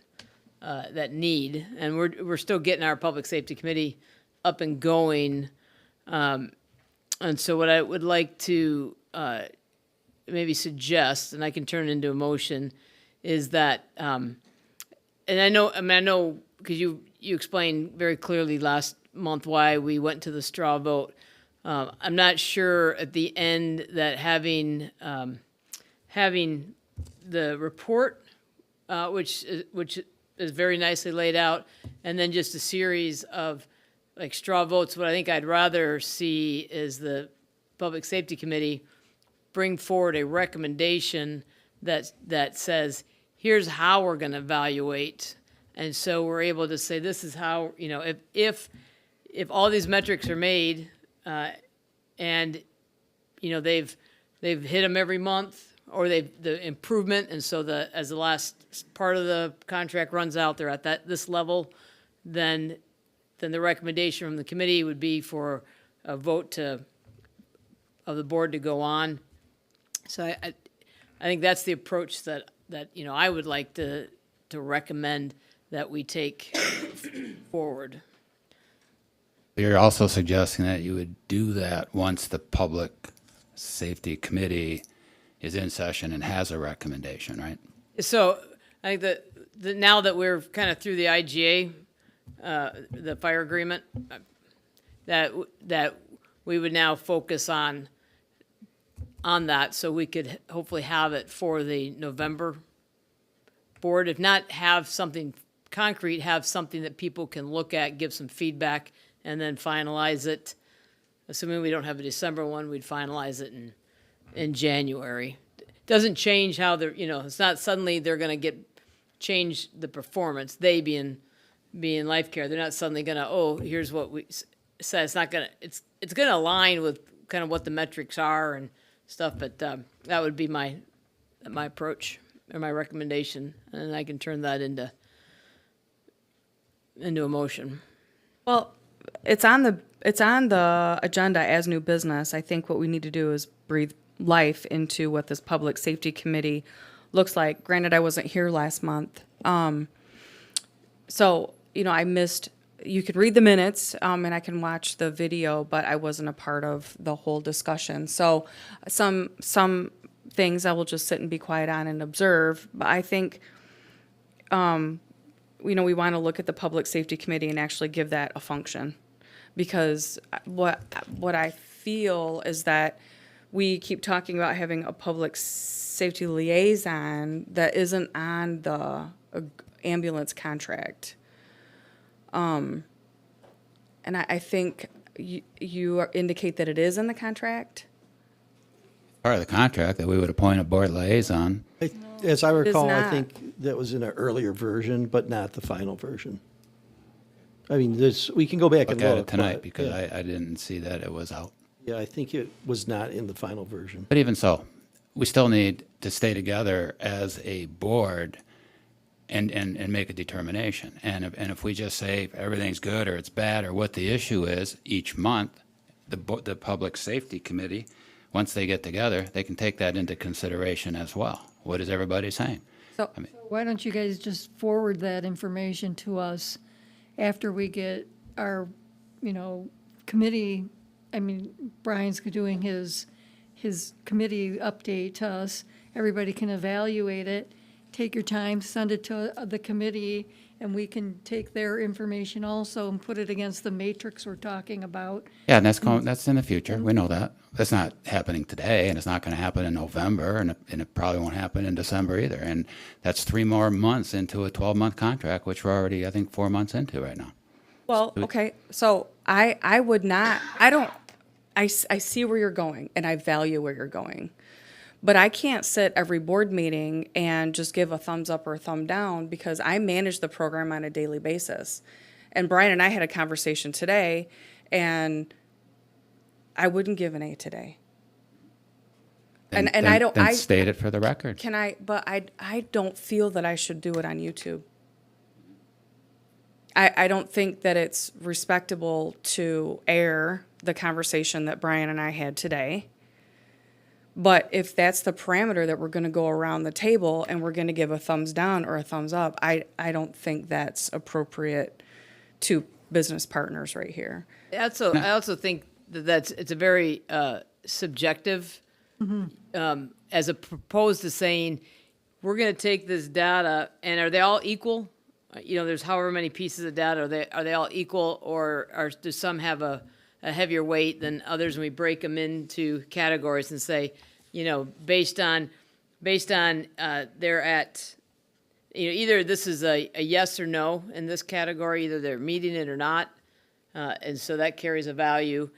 need, and we're still getting our public safety committee up and going. And so what I would like to maybe suggest, and I can turn it into a motion, is that, and I know, because you explained very clearly last month why we went to the straw vote. I'm not sure at the end that having the report, which is very nicely laid out, and then just a series of like straw votes. What I think I'd rather see is the Public Safety Committee bring forward a recommendation that says, here's how we're going to evaluate. And so we're able to say, this is how, if all these metrics are made, and, they've hit them every month, or the improvement, and so as the last part of the contract runs out, they're at this level, then the recommendation from the committee would be for a vote of the board to go on. So I think that's the approach that I would like to recommend that we take forward. You're also suggesting that you would do that once the Public Safety Committee is in session and has a recommendation, right? So I think that now that we're kind of through the IGA, the fire agreement, that we would now focus on that, so we could hopefully have it for the November board. If not have something concrete, have something that people can look at, give some feedback, and then finalize it. Assuming we don't have a December one, we'd finalize it in January. Doesn't change how they're, it's not suddenly they're going to change the performance. They being Life Care, they're not suddenly going to, here's what we said. It's not going to, it's going to align with kind of what the metrics are and stuff, but that would be my approach or my recommendation, and I can turn that into a motion. Well, it's on the agenda as new business. I think what we need to do is breathe life into what this Public Safety Committee looks like. Granted, I wasn't here last month. So, I missed, you could read the minutes, and I can watch the video, but I wasn't a part of the whole discussion. So some things I will just sit and be quiet on and observe. But I think, we want to look at the Public Safety Committee and actually give that a function. Because what I feel is that we keep talking about having a public safety liaison that isn't on the ambulance contract. And I think you indicate that it is in the contract? Part of the contract that we would appoint a board liaison. As I recall, I not. think that was in an earlier version, but not the final version. I mean, we can go back and Look look. at it tonight but, because yeah. I didn't see that it was out. Yeah, I think it was not in the final version. But even so, we still need to stay together as a board and make a determination. And if we just say everything's good or it's bad or what the issue is each month, the Public Safety Committee, once they get together, they can take that into consideration as well. What is everybody saying? So, Why don't you guys just forward that information to us after we get our, committee, Brian's doing his committee update to us. Everybody can evaluate it, take your time, send it to the committee, and we can take their information also and put it against the matrix we're talking about. Yeah, and that's in the future. We know that. That's not happening today, and it's not going to happen in November, and it probably won't happen in December either. And that's 3 more months into a 12-month contract, which we're already, I think, 4 months into right now. Well, okay, so I would not, I see where you're going, and I value where you're going. But I can't sit every board meeting and just give a thumbs up or a thumb down because I manage the program on a daily basis. And Brian and I had a conversation today, and I wouldn't give an A today. And I don't, Then state it for the record. can I, but I don't feel that I should do it on YouTube. I don't think that it's respectable to air the conversation that Brian and I had today. But if that's the parameter that we're going to go around the table and we're going to give a thumbs down or a thumbs up, I don't think that's appropriate to business partners right here. I also think that it's a very subjective, as opposed to saying, we're going to take this data, and are they all equal? There's however many pieces of data. Are they all equal, or do some have a heavier weight than others? And we break them into categories and say, based on they're at, either this is a yes or no in this category, either they're meeting it or not, and so that carries a value,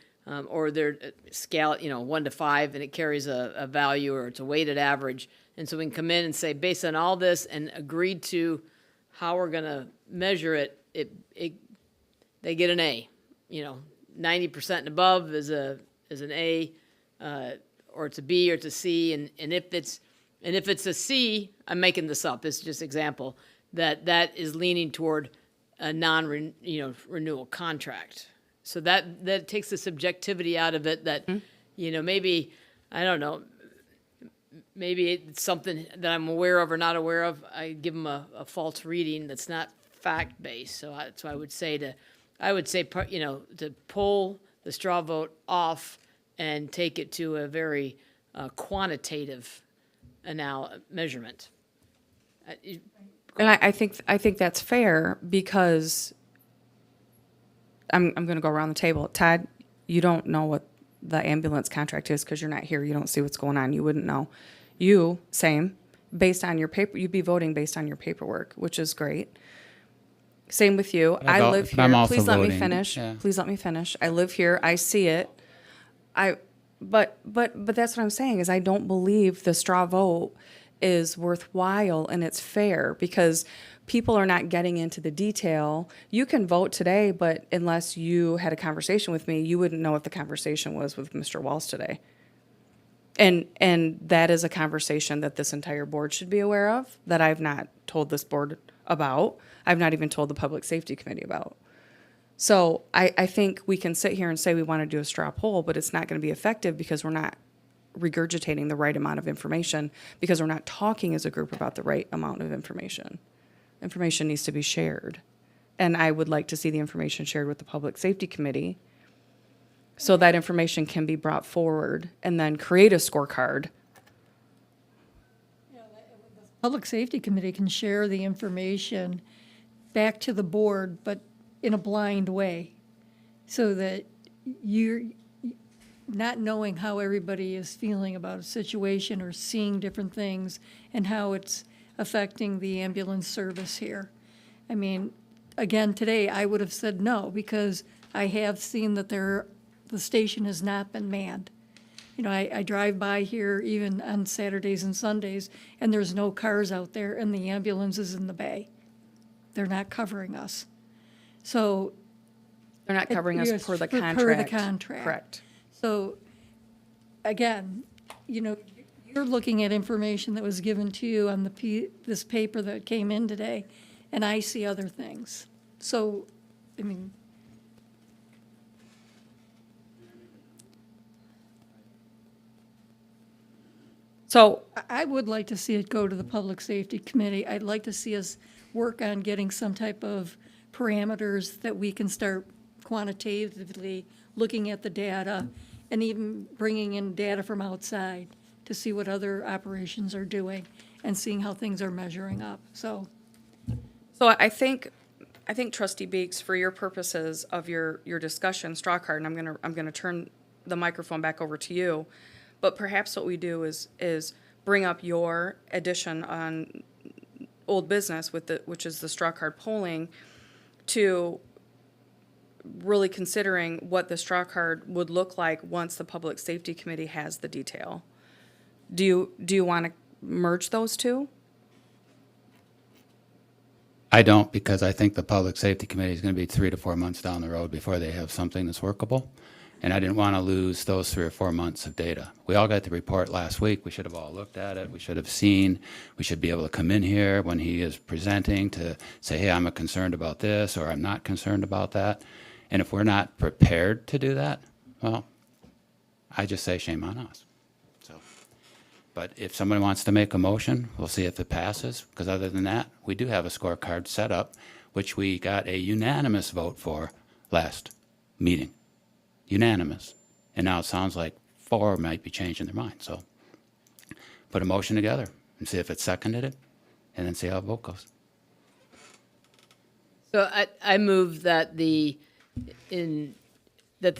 or they're scale, 1 to 5, and it carries a value, or it's a weighted average. And so we can come in and say, based on all this and agreed to how we're going to measure it, they get an A. 90% and above is an A, or it's a B, or it's a C, and if it's a C, I'm making this up. This is just example that is leaning toward a renewal contract. So that takes the subjectivity out of it. That maybe I don't know. Maybe it's something that I'm aware of or not aware of. I give them a false reading that's not fact based. So that's why I would say to pull the straw vote off and take it to a very quantitative measurement. And I think that's fair because I'm going to go around the table. Todd, you don't know what the ambulance contract is because you're not here. You don't see what's going on. You wouldn't know. You, same, based on your paper, you'd be voting based on your paperwork, which is great. Same with you. I live here. I'm also Please let me voting, finish. yeah. Please let me finish. I live here. I see it. But that's what I'm saying is I don't believe the straw vote is worthwhile and it's fair because people are not getting into the detail. You can vote today, but unless you had a conversation with me, you wouldn't know what the conversation was with Mr. Walsh today. And that is a conversation that this entire board should be aware of, that I've not told this board about. I've not even told the Public Safety Committee about. So I think we can sit here and say we want to do a straw poll, but it's not going to be effective because we're not regurgitating the right amount of information, because we're not talking as a group about the right amount of information. Information needs to be shared. And I would like to see the information shared with the Public Safety Committee so that information can be brought forward and then create a scorecard. Public Safety Committee can share the information back to the board, but in a blind way, so that you're not knowing how everybody is feeling about a situation or seeing different things and how it's affecting the ambulance service here. I mean, again, today, I would have said no, because I have seen that the station has not been manned. I drive by here even on Saturdays and Sundays, and there's no cars out there, and the ambulance is in the bay. They're not covering us. So. They're not covering us Yes, per the per contract. the contract. Correct. So, again, you're looking at information that was given to you on this paper that came in today, and I see other things. So, I mean. So I would like to see it go to the Public Safety Committee. I'd like to see us work on getting some type of parameters that we can start quantitatively looking at the data and even bringing in data from outside to see what other operations are doing and seeing how things are measuring up. So So I think trustee Beeks, for your purposes of your discussion, straw card, and I'm gonna turn the microphone back over to you. But perhaps what we do is bring up your addition on old business which is the straw card polling, to really considering what the straw card would look like once the Public Safety Committee has the detail. Do you want to merge those two? I don't, because I think the Public Safety Committee is going to be 3 to 4 months down the road before they have something that's workable. And I didn't want to lose those 3 or 4 months of data. We all got the report last week. We should have all looked at it. We should have seen. We should be able to come in here when he is presenting to say, hey, I'm concerned about this, or I'm not concerned about that. And if we're not prepared to do that, well, I just say shame on us. So, but if somebody wants to make a motion, we'll see if it passes. Because other than that, we do have a scorecard set up, which we got a unanimous vote for last meeting. Unanimous. And now it sounds like 4 might be changing their mind. So put a motion together and see if it seconded it, and then see how the vote goes. So I move that the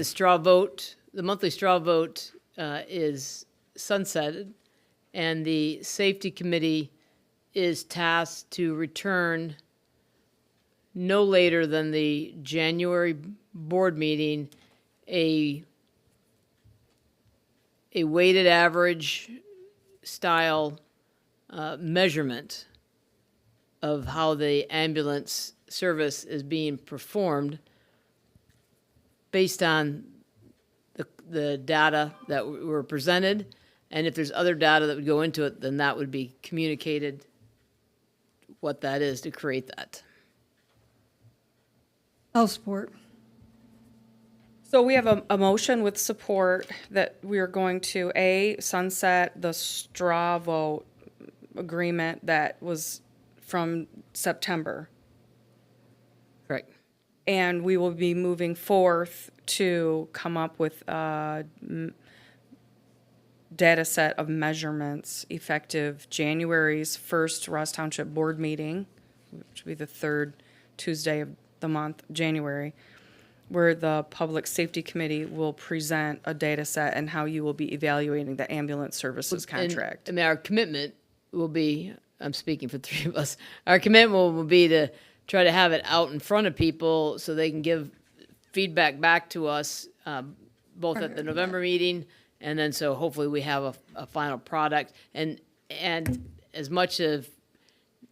straw vote, the monthly straw vote is sunsetted, and the safety committee is tasked to return no later than the January board meeting a weighted average style measurement of how the ambulance service is being performed based on the data that were presented. And if there's other data that would go into it, then that would be communicated what that is to create that. I'll support. So we have a motion with support that we are going to, sunset the straw vote agreement that was from September. Correct. And we will be moving forth to come up with a data set of measurements effective January's first Ross Township Board meeting, which will be the 3rd Tuesday of the month, January, where the Public Safety Committee will present a data set and how you will be evaluating the ambulance services contract. And, I mean, our commitment will be, I'm speaking for 3 of us, our commitment will be to try to have it out in front of people so they can give feedback back to us, both at the November meeting, and then so hopefully we have a final product. And as much of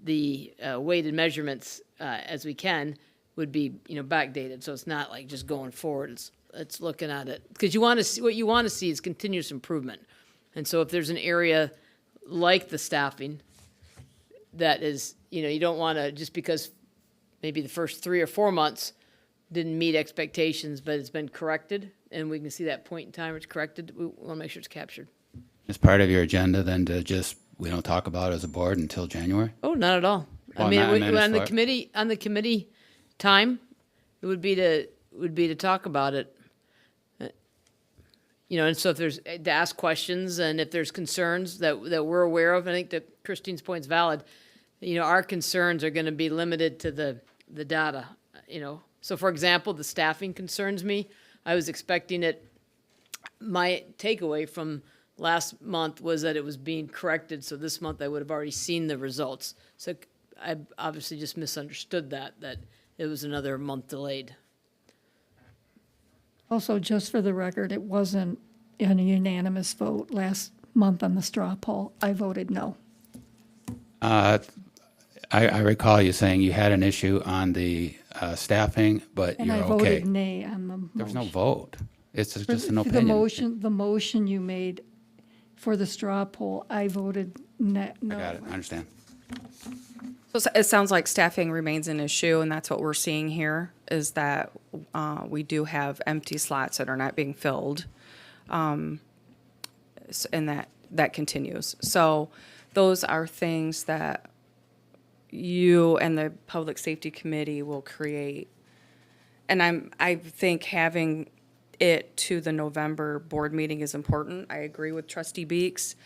the weighted measurements as we can would be, backdated, so it's not like just going forward. It's looking at it, because you want to see, what you want to see is continuous improvement. And so if there's an area like the staffing that is, you don't want to, just because maybe the first 3 or 4 months didn't meet expectations, but it's been corrected, and we can see that point in time it's corrected, we want to make sure it's captured. As part of your agenda, then, to just, we don't talk about it as a board until January? Oh, not at all. Well, I mean, I meant as on the far- committee time, it would be to talk about it. And so if there's, to ask questions, and if there's concerns that we're aware of, I think that Christine's point's valid. Our concerns are going to be limited to the data, So for example, the staffing concerns me. I was expecting it, my takeaway from last month was that it was being corrected, so this month I would have already seen the results. So I obviously just misunderstood that it was another month delayed. Also, just for the record, it wasn't a unanimous vote last month on the straw poll. I voted no. I recall you saying you had an issue on the staffing, but And you're I okay. voted nay on the motion. There was no vote. It's For just an the opinion. The motion you made for the straw poll, I voted no. I got it, I understand. So it sounds like staffing remains an issue, and that's what we're seeing here, is that we do have empty slots that are not being filled. And that continues. So those are things that you and the Public Safety Committee will create. And I think having it to the November board meeting is important. I agree with Trustee Beeks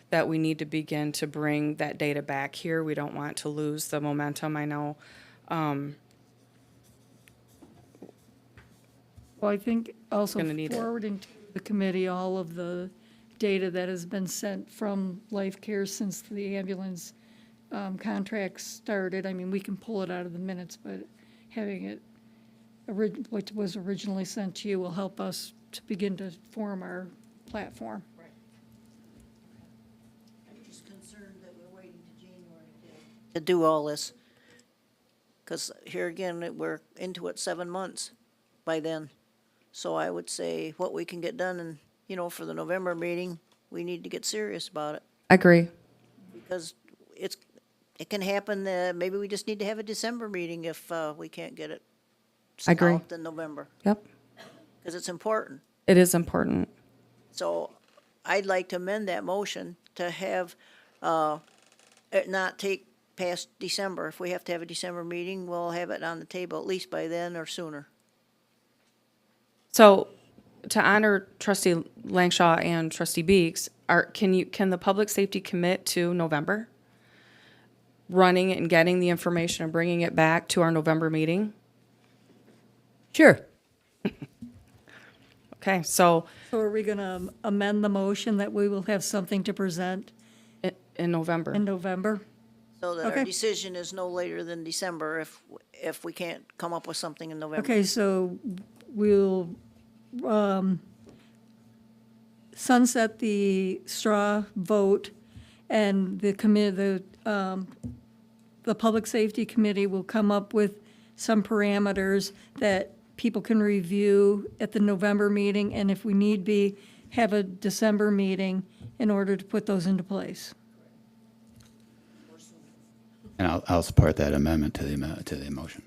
that we need to begin to bring that data back here. We don't want to lose the momentum. I know Well, I think also Gonna need it. forwarding to the committee all of the data that has been sent from Life Care since the ambulance contract started. I mean, we can pull it out of the minutes, but having it, what was originally sent to you will help us to begin to form our platform. I'm just concerned that we're waiting to January to do all this. Because here again, we're into it 7 months by then. So I would say what we can get done and, you know, for the November meeting, we need to get serious about it. I agree. Because it can happen, maybe we just need to have a December meeting if we can't get it I agree. out in November. Yep, Because it's important. it is important. So I'd like to amend that motion to have, it not take past December. If we have to have a December meeting, we'll have it on the table at least by then or sooner. So, to honor Trustee Langshaw and Trustee Beeks, can the public safety commit to November? Running and getting the information and bringing it back to our November meeting? Sure. Okay, so So are we going to amend the motion that we will have something to present in November. in November? So that our Okay. decision is no later than December if we can't come up with something in November. Okay, so we'll sunset the straw vote, and the Public Safety Committee will come up with some parameters that people can review at the November meeting, and if we need be, have a December meeting in order to put those into place. And I'll support that amendment to the motion.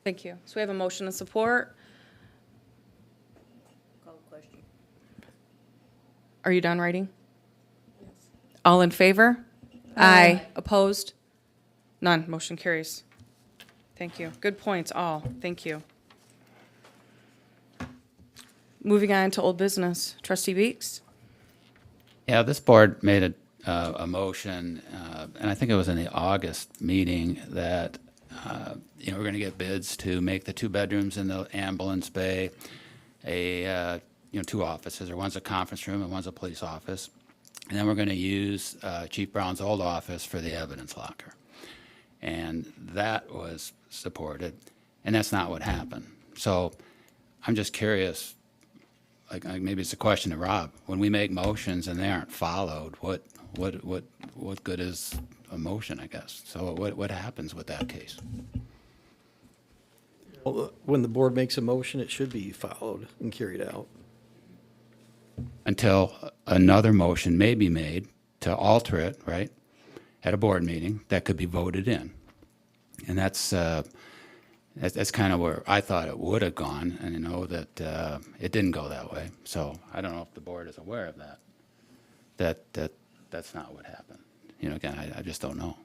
Thank you. So we have a motion and support. Call the question. Are you done writing? Yes. All in favor? Aye. Opposed? None. Motion carries. Thank you. Good points, all. Thank you. Moving on to old business. Trustee Beeks? Yeah, this board made a motion, and I think it was in the August meeting, that, we're going to get bids to make the 2 bedrooms in the ambulance bay 2 offices, or one's a conference room and one's a police office. And then we're going to use Chief Brown's old office for the evidence locker. And that was supported, and that's not what happened. So I'm just curious, like maybe it's a question to Rob. When we make motions and they aren't followed, what good is a motion, I guess? So what happens with that case? Well, when the board makes a motion, it should be followed and carried out. Until another motion may be made to alter it, right, at a board meeting, that could be voted in. And that's kind of where I thought it would have gone, and I know that it didn't go that way. So I don't know if the board is aware of that. That's not what happened. Again, I just don't know.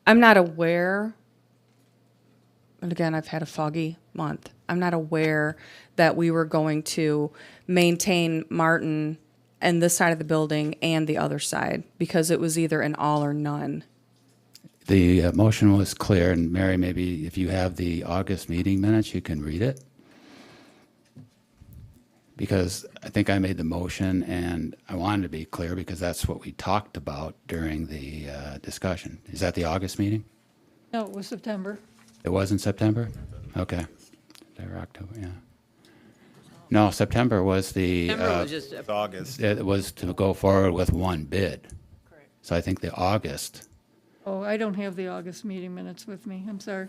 I'm not aware, and again, I've had a foggy month. I'm not aware that we were going to maintain Martin and this side of the building and the other side, because it was either an all or none. The motion was clear, and Mary, maybe if you have the August meeting minutes, you can read it. Because I think I made the motion, and I wanted to be clear because that's what we talked about during the discussion. Is that the August meeting? No, it was September. It was in September? Okay. Or October, yeah. No, September was the, September was just, It's August. it was to go forward with one bid. correct. So I think the August, Oh, I don't have the August meeting minutes with me. I'm sorry.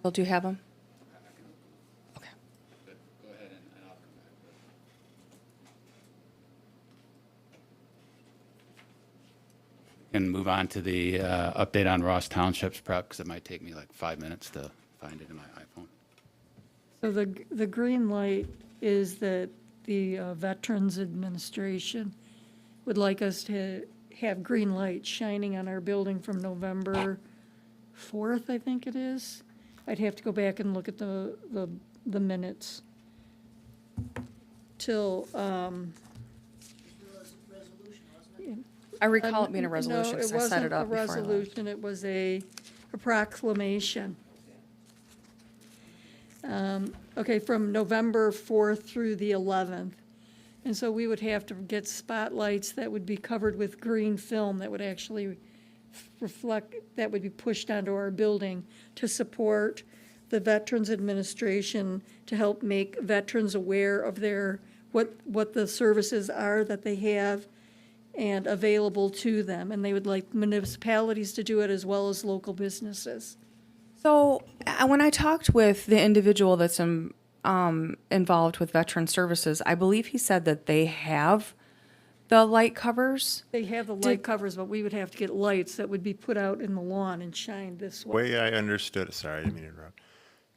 Well, do you have them? Okay. can move on to the update on Ross Township's prep, because it might take me like 5 minutes to find it in my iPhone. So the green light is that the Veterans Administration would like us to have green light shining on our building from November 4th, I think it is. I'd have to go back and look at the minutes. Till, I recall it being a resolution, because I set it up No, it wasn't a before I left. resolution, it was a a proclamation. Okay, from November 4th through the 11th. And so we would have to get spotlights that would be covered with green film that would actually reflect, that would be pushed onto our building to support the Veterans Administration, to help make veterans aware of their, what the services are that they have and available to them. And they would like municipalities to do it as well as local businesses. So when I talked with the individual that's involved with Veteran Services, I believe he said that they have the light covers. They have the light covers, but we would have to get lights that would be put out in the lawn and shine this way. way I understood it, sorry, I didn't mean to interrupt.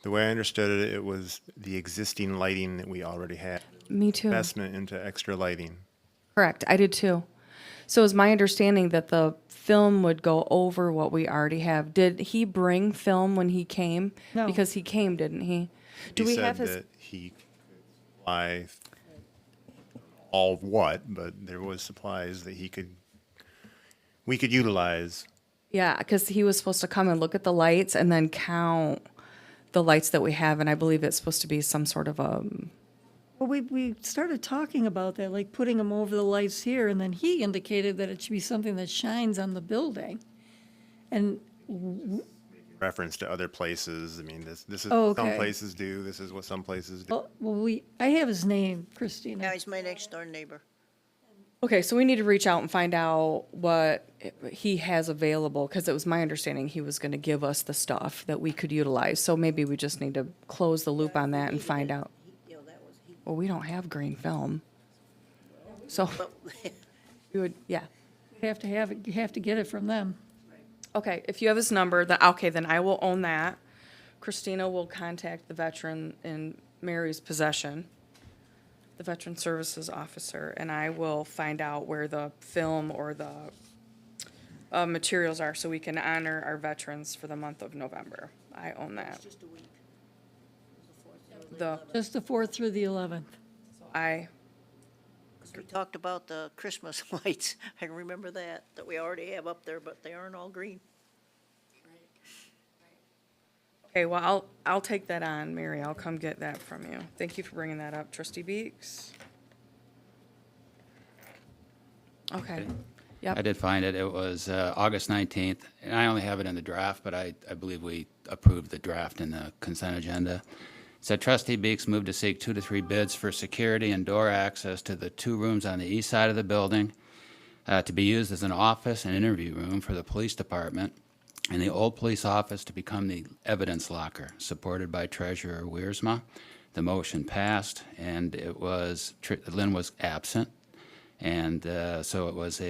The way I understood it, it was the existing lighting that we already had. Me too. Investment into extra lighting. Correct, I did too. So it's my understanding that the film would go over what we already have. Did he bring film when he came? No. Because he came, didn't he? Do He we said have his? that he could supply all of what, but there was supplies that we could utilize. Yeah, because he was supposed to come and look at the lights and then count the lights that we have, and I believe it's supposed to be some sort of a. Well, we started talking about that, like putting them over the lights here, and then he indicated that it should be something that shines on the building. And, Reference to other places, I mean, this is Oh, what some okay. places do, this is what some places do. well, I have his name, Christina. Yeah, he's my next door neighbor. Okay, so we need to reach out and find out what he has available, because it was my understanding he was going to give us the stuff that we could utilize. So maybe we just need to close the loop on that and find out. Well, we don't have green film. So we would, yeah. You have to have it, you have to get it from them. Okay, if you have his number, then I will own that. Christina will contact the veteran in Mary's possession, the Veteran Services Officer, and I will find out where the film or the materials are so we can honor our veterans for the month of November. I own that. Just the 4th through the 11th. We talked about the Christmas lights. I remember that we already have up there, but they aren't all green. Okay, well, I'll take that on, Mary. I'll come get that from you. Thank you for bringing that up, Trustee Beeks. Okay. I Yep. did find it. It was August 19th, and I only have it in the draft, but I believe we approved the draft in the consent agenda. It said Trustee Beeks moved to seek 2 to 3 bids for security and door access to the 2 rooms on the east side of the building to be used as an office and interview room for the police department, and the old police office to become the evidence locker, supported by Treasurer Wiersma. The motion passed, and it was, Lynn was absent. And so it was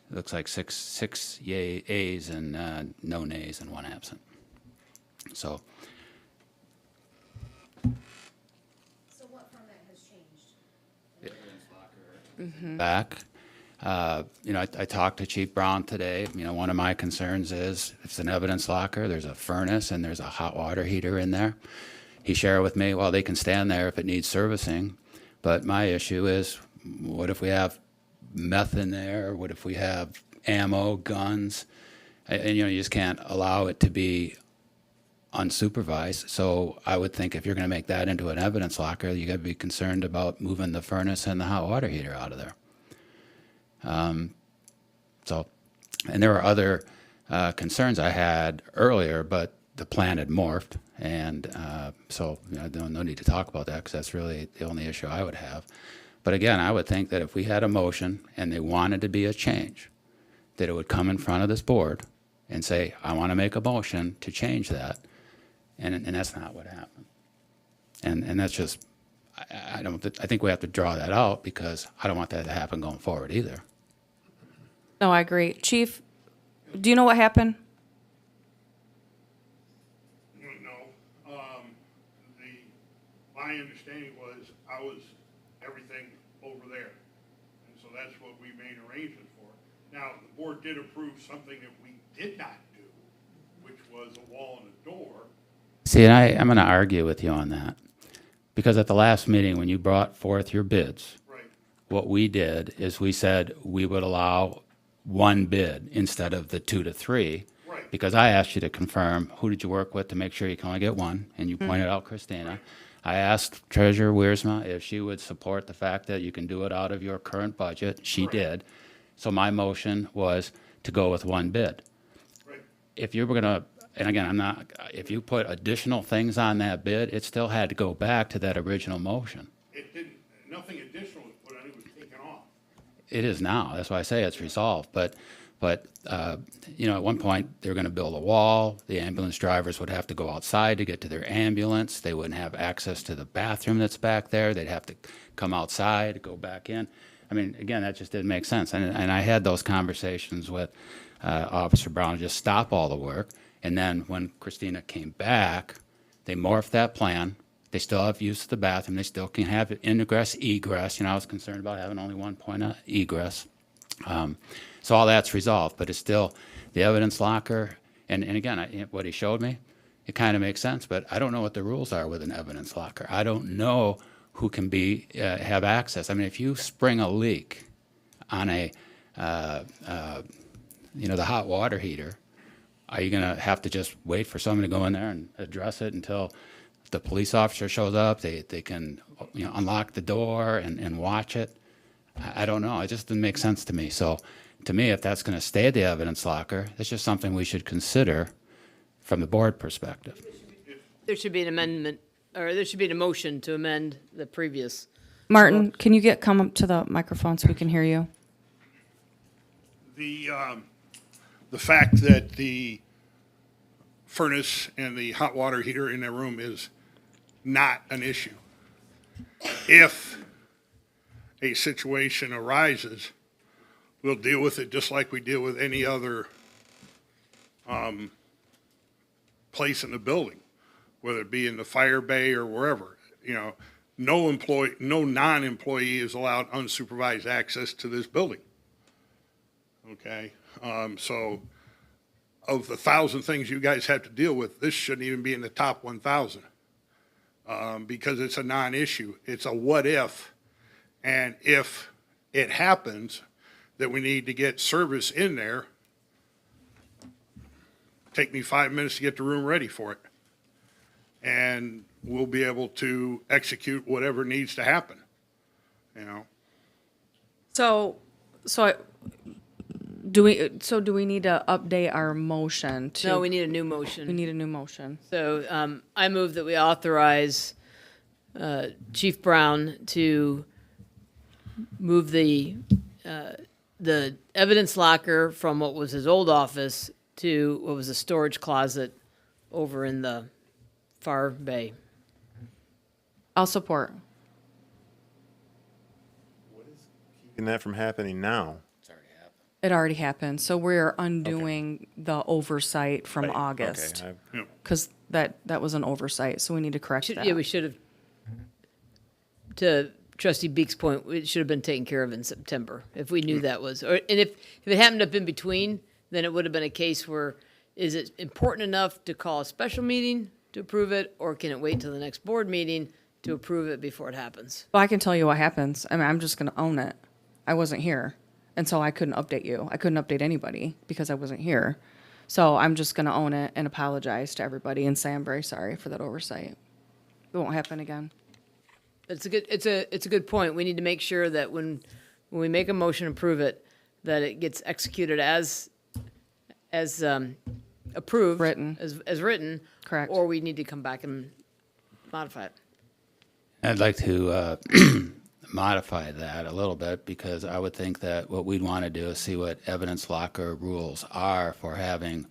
looks like six yeas and no nays and 1 absent. So. So what from that has changed? Back. I talked to Chief Brown today. One of my concerns is if it's an evidence locker, there's a furnace and there's a hot water heater in there. He shared with me, well, they can stand there if it needs servicing. But my issue is, what if we have meth in there? What if we have ammo, guns? And you just can't allow it to be unsupervised. So I would think if you're going to make that into an evidence locker, you got to be concerned about moving the furnace and the hot water heater out of there. And there were other concerns I had earlier, but the plan had morphed, and no need to talk about that because that's really the only issue I would have. But again, I would think that if we had a motion and they wanted to be a change, that it would come in front of this board and say, I want to make a motion to change that, and that's not what happened. And that's just, I think we have to draw that out because I don't want that to happen going forward either. No, I agree. Chief, do you know what happened? No, my understanding was I was everything over there. And so that's what we made arrangements for. Now, the board did approve something that we did not do, which was a wall and a door. See, and I'm going to argue with you on that. Because at the last meeting, when you brought forth your bids, Right. what we did is we said we would allow one bid instead of the 2 to 3. Right. Because I asked you to confirm, who did you work with to make sure you can only get one? And you pointed out Christina. I asked Treasurer Wiersma if she would support the fact that you can do it out of your current budget. She did. So my motion was to go with one bid. Right. If you were gonna, and again, if you put additional things on that bid, it still had to go back to that original motion. It didn't, nothing additional was put on, it was taken off. It is now. That's why I say it's resolved. But you know, at one point, they were going to build a wall. The ambulance drivers would have to go outside to get to their ambulance. They wouldn't have access to the bathroom that's back there. They'd have to come outside, go back in. I mean, again, that just didn't make sense. And I had those conversations with Officer Brown to just stop all the work. And then when Christina came back, they morphed that plan. They still have use of the bathroom. They still can have ingress, egress. You know, I was concerned about having only one point of egress. So all that's resolved, but it's still the evidence locker. And again, what he showed me, it kind of makes sense, but I don't know what the rules are with an evidence locker. I don't know who can have access. I mean, if you spring a leak on a, the hot water heater, are you going to have to just wait for someone to go in there and address it until the police officer shows up? They can, unlock the door and watch it. I don't know. It just didn't make sense to me. So to me, if that's going to stay at the evidence locker, it's just something we should consider from the board perspective. There should be an amendment, or there should be a motion to amend the previous. Martin, can you come up to the microphone so we can hear you? The fact that the furnace and the hot water heater in their room is not an issue. If a situation arises, we'll deal with it just like we deal with any other place in the building, whether it be in the fire bay or wherever. No non-employee is allowed unsupervised access to this building. Okay, so of the 1,000 things you guys have to deal with, this shouldn't even be in the top 1,000 because it's a non-issue. It's a what if, and if it happens that we need to get service in there, take me 5 minutes to get the room ready for it. And we'll be able to execute whatever needs to happen, Do we need to update our motion to? No, we need a new motion. We need a new motion. So I move that we authorize Chief Brown to move the evidence locker from what was his old office to what was a storage closet over in the far bay. I'll support. Keeping that from happening now. It already happened, so we're undoing the oversight from Right, August. okay, Because that was an oversight, so we need to correct that. Yeah, we should have, to Trustee Beek's point, it should have been taken care of in September, if we knew that was, and if it happened up in between, then it would have been a case where, is it important enough to call a special meeting to approve it, or can it wait till the next board meeting to approve it before it happens? Well, I can tell you what happens. I mean, I'm just gonna own it. I wasn't here, and so I couldn't update you. I couldn't update anybody because I wasn't here. So I'm just gonna own it and apologize to everybody and say I'm very sorry for that oversight. It won't happen again. It's a good point. We need to make sure that when we make a motion to approve it, that it gets executed as approved. Written. As written. Correct. Or we need to come back and modify it. I'd like to modify that a little bit because I would think that what we'd want to do is see what evidence locker rules are for having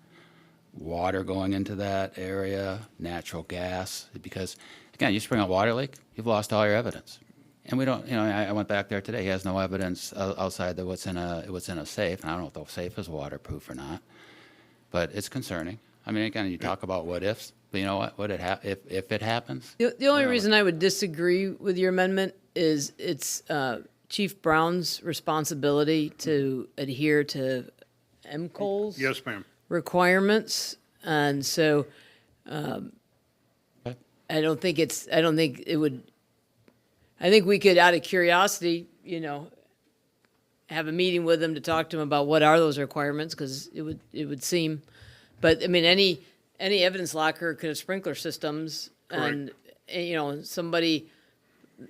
water going into that area, natural gas, because again, you spring a water leak, you've lost all your evidence. And we don't, I went back there today, he has no evidence outside of what's in a safe, and I don't know if the safe is waterproof or not, but it's concerning. I mean, again, you talk about what ifs, but you know what, if it happens? The only reason I would disagree with your amendment is it's Chief Brown's responsibility to adhere to MCOL's Yes, ma'am. requirements, and so I think it would. I think we could, out of curiosity, have a meeting with them to talk to them about what are those requirements, because it would seem, but, I mean, any evidence locker could have sprinkler systems, and, you know, somebody,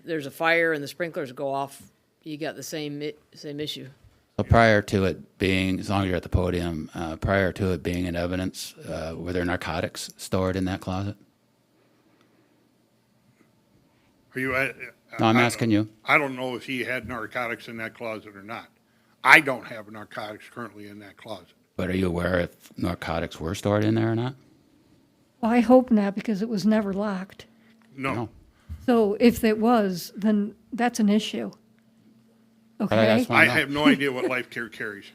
there's a fire and the sprinklers go off, you got the same issue. So prior to it being, as long as you're at the podium, prior to it being in evidence, were there narcotics stored in that closet? Are you, No, I'm asking you. I don't know if he had narcotics in that closet or not. I don't have narcotics currently in that closet. But are you aware if narcotics were stored in there or not? Well, I hope not, because it was never locked. No. So if it was, then that's an issue. I Okay? just wanna I know. have no idea what Life Care carries.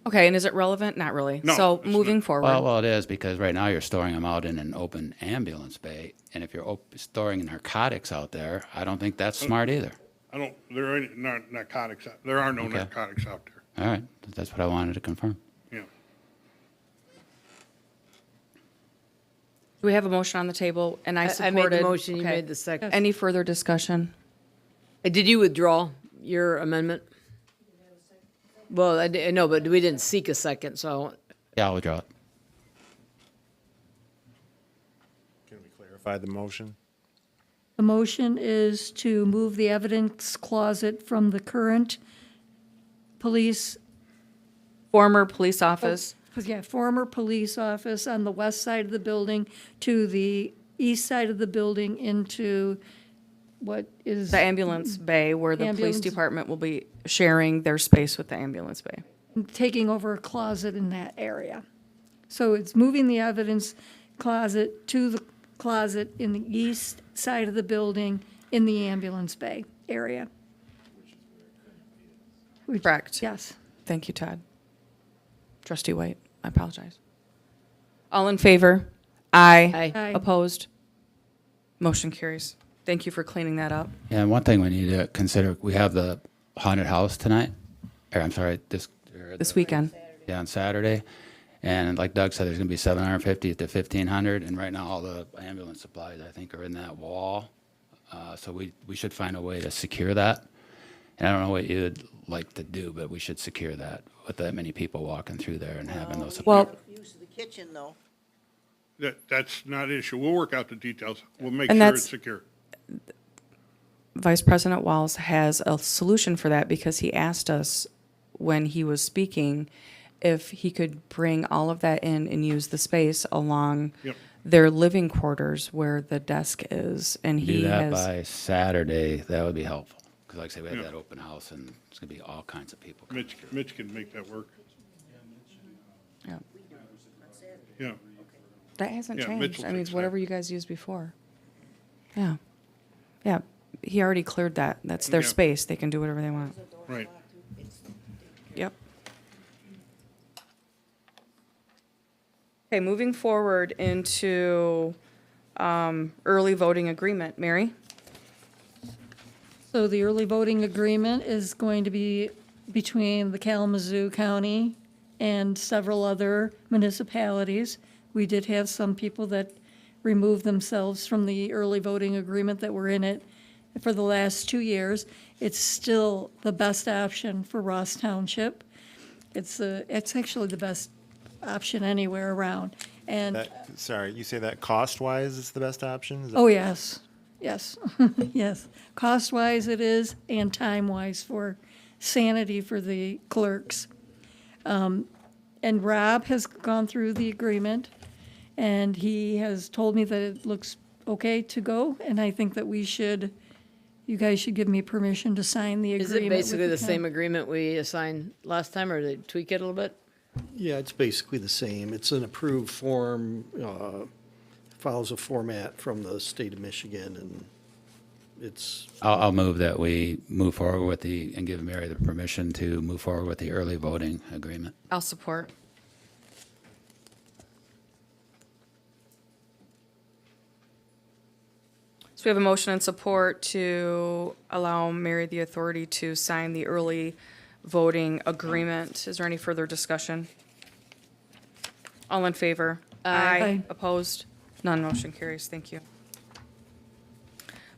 Okay, and is it relevant? Not really. No, So it's moving not. forward. Well, it is, because right now you're storing them out in an open ambulance bay, and if you're storing narcotics out there, I don't think that's smart either. I don't, there are any narcotics, there are no Okay. narcotics out there. All right, that's what I wanted to confirm. Yeah. Do we have a motion on the table? And I I supported. made the motion, you Okay. made the second. Any further discussion? Did you withdraw your amendment? Well, I know, but we didn't seek a second, so, Yeah, I'll withdraw it. Can we clarify the motion? The motion is to move the evidence closet from the current police, Former police office. former police office on the west side of the building to the east side of the building into what is. The ambulance bay, where the police Ambulance. department will be sharing their space with the ambulance bay. Taking over a closet in that area. So it's moving the evidence closet to the closet in the east side of the building in the ambulance bay area. Correct. Yes. Thank you, Todd. Trustee White, I apologize. All in favor? Aye. Aye. Aye. Opposed? Motion carries. Thank you for cleaning that up. Yeah, and one thing we need to consider, we have the haunted house tonight, or I'm sorry, This weekend. yeah, on Saturday. And like Doug said, there's gonna be 750 to 1,500, and right now all the ambulance supplies, I think, are in that wall. So we should find a way to secure that. And I don't know what you'd like to do, but we should secure that with that many people walking through there and having those. Well, Use of the kitchen, though. That's not an issue. We'll work out the details. We'll make And sure that's- it's secure. Vice President Walls has a solution for that, because he asked us when he was speaking if he could bring all of that in and use the space along Yep. their living quarters where the desk is, and Do he that has. by Saturday, that would be helpful. Because like I say, we have Yeah. that open house, and it's gonna be all kinds of people. Mitch can make that work. Yeah. Yeah, That hasn't Yeah, changed. Mitchell I mean, takes it's whatever you guys used before. Yeah. Yeah. He already cleared that. That's their Yeah. space. They can do whatever they want. right. Yep. Okay, moving forward into early voting agreement. Mary? So the early voting agreement is going to be between the Kalamazoo County and several other municipalities. We did have some people that removed themselves from the early voting agreement that were in it for the last 2 years. It's still the best option for Ross Township. It's actually the best option anywhere around. And, Sorry, you say that cost-wise is the best option? Is that- oh, yes, yes, yes. Cost-wise it is, and time-wise for sanity for the clerks. And Rob has gone through the agreement, and he has told me that it looks okay to go, and I think that you guys should give me permission to sign the is agreement. it with basically the same county. agreement we assigned last time, or did they tweak it a little bit? Yeah, it's basically the same. It's an approved form, follows a format from the state of Michigan, and it's, I'll move that we move forward with and give Mary the permission to move forward with the early voting agreement. I'll support. So we have a motion and support to allow Mary the authority to sign the early voting agreement. Is there any further discussion? All in favor? Aye. Opposed? None. Motion carries. Thank you.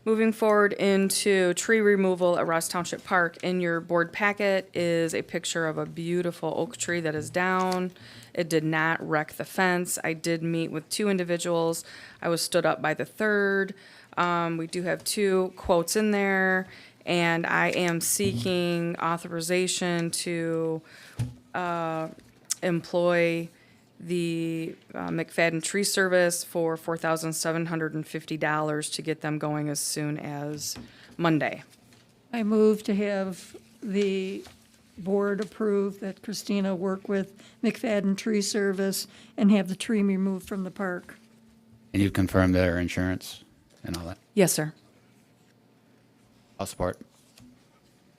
Moving forward into tree removal at Ross Township Park. In your board packet is a picture of a beautiful oak tree that is down. It did not wreck the fence. I did meet with 2 individuals. I was stood up by the third. We do have 2 quotes in there, and I am seeking authorization to employ the McFadden Tree Service for $4,750 to get them going as soon as Monday. I move to have the board approve that Christina work with McFadden Tree Service and have the tree removed from the park. And you confirm their insurance and all that? Yes, sir. I'll support.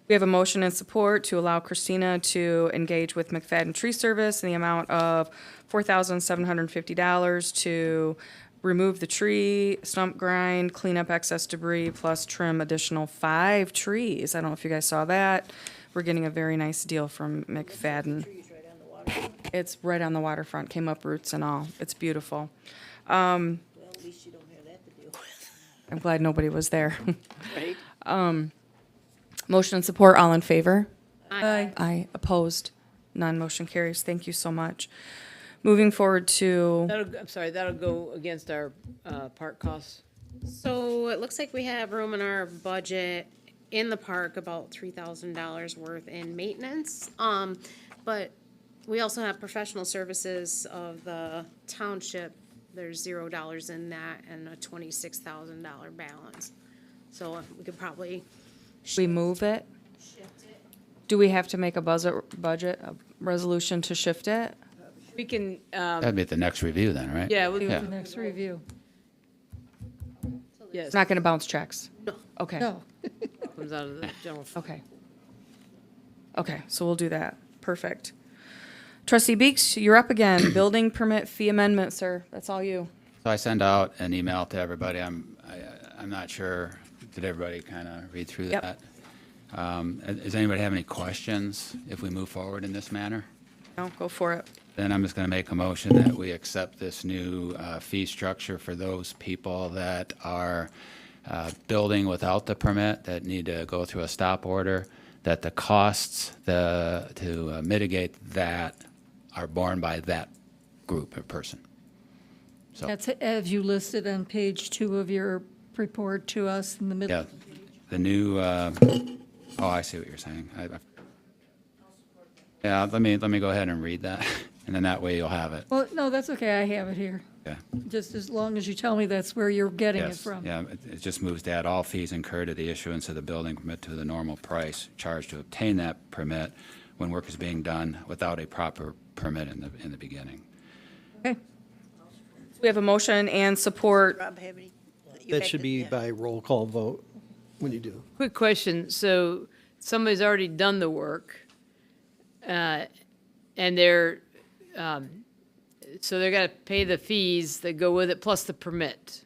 We have a motion and support to allow Christina to engage with McFadden Tree Service in the amount of $4,750 to remove the tree, stump grind, clean up excess debris, plus trim additional 5 trees. I don't know if you guys saw that. We're getting a very nice deal from McFadden. It's right on the waterfront, came up roots and all. It's beautiful. Well, at least you don't have that to deal with. I'm glad nobody was there. Right? Motion and support, all in favor? Aye. Aye. Opposed? None. Motion carries. Thank you so much. Moving forward to, I'm sorry, that'll go against our park costs. So it looks like we have room in our budget in the park, about $3,000 worth in maintenance. But we also have professional services of the township. There's $0 in that and a $26,000 balance. So we could probably we move it? Do we have to make a budget a resolution to shift it? We can, That'd be at the next review then, right? yeah, we'll do Yeah. The next review. yes. It's not gonna bounce checks? No. Okay, No. Comes out of the general fund. okay. Okay, so we'll do that. Perfect. Trustee Beeks, you're up again. Building permit fee amendment, sir. That's all you. So I send out an email to everybody. I'm not sure, did everybody kind of read through Yep. that? Does anybody have any questions if we move forward in this manner? No, go for it. Then I'm just going to make a motion that we accept this new fee structure for those people that are building without the permit, that need to go through a stop order, that the costs to mitigate that are borne by that group or person. So, That's as you listed on page 2 of your report to us in the middle. yeah, the new, oh, I see what you're saying. Yeah, let me go ahead and read that, and then that way you'll have it. Well, no, that's okay, I have it here. Yeah. Just as long as you tell me that's where you're getting it Yes, from. yeah, it just moves to add all fees incurred to the issuance of the building permit to the normal price charged to obtain that permit when work is being done without a proper permit in the beginning. Okay. We have a motion and support. Rob, have any? That should be by roll call vote when you do. Quick question, so somebody's already done the work, and they're, so they're gonna pay the fees that go with it plus the permit.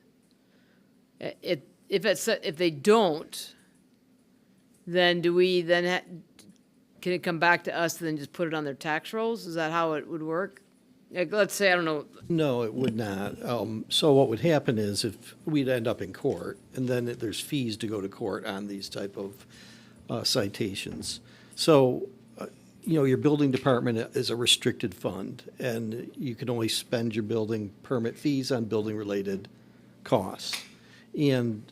If they don't, then do we then can it come back to us and then just put it on their tax rolls? Is that how it would work? Like, let's say, I don't know, No, it would not. So what would happen is if we'd end up in court, and then there's fees to go to court on these type of citations. So, your building department is a restricted fund, and you can only spend your building permit fees on building-related costs. And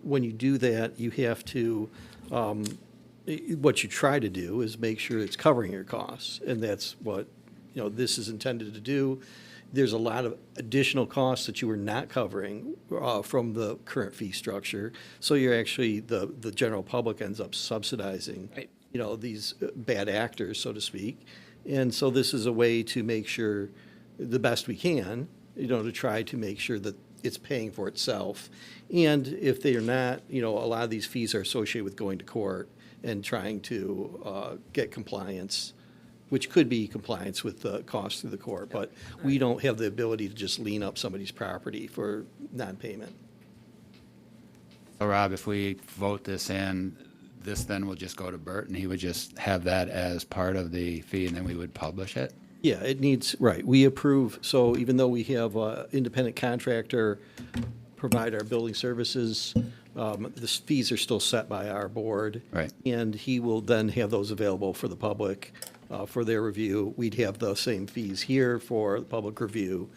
when you do that, you have to, what you try to do is make sure it's covering your costs, and that's what this is intended to do. There's a lot of additional costs that you are not covering from the current fee structure. So you're actually, the general public ends up subsidizing, Right. These bad actors, so to speak. And so this is a way to make sure, the best we can, to try to make sure that it's paying for itself. And if they are not, a lot of these fees are associated with going to court and trying to get compliance, which could be compliance with the cost through the court, but we don't have the ability to just lien up somebody's property for non-payment. So Rob, if we vote this in, this then will just go to Bert, and he would just have that as part of the fee, and then we would publish it? Yeah, it needs, right, we approve, so even though we have an independent contractor provide our building services, The fees are still set by our board. Right. And he will then have those available for the public for their review. We'd have the same fees here for the public review.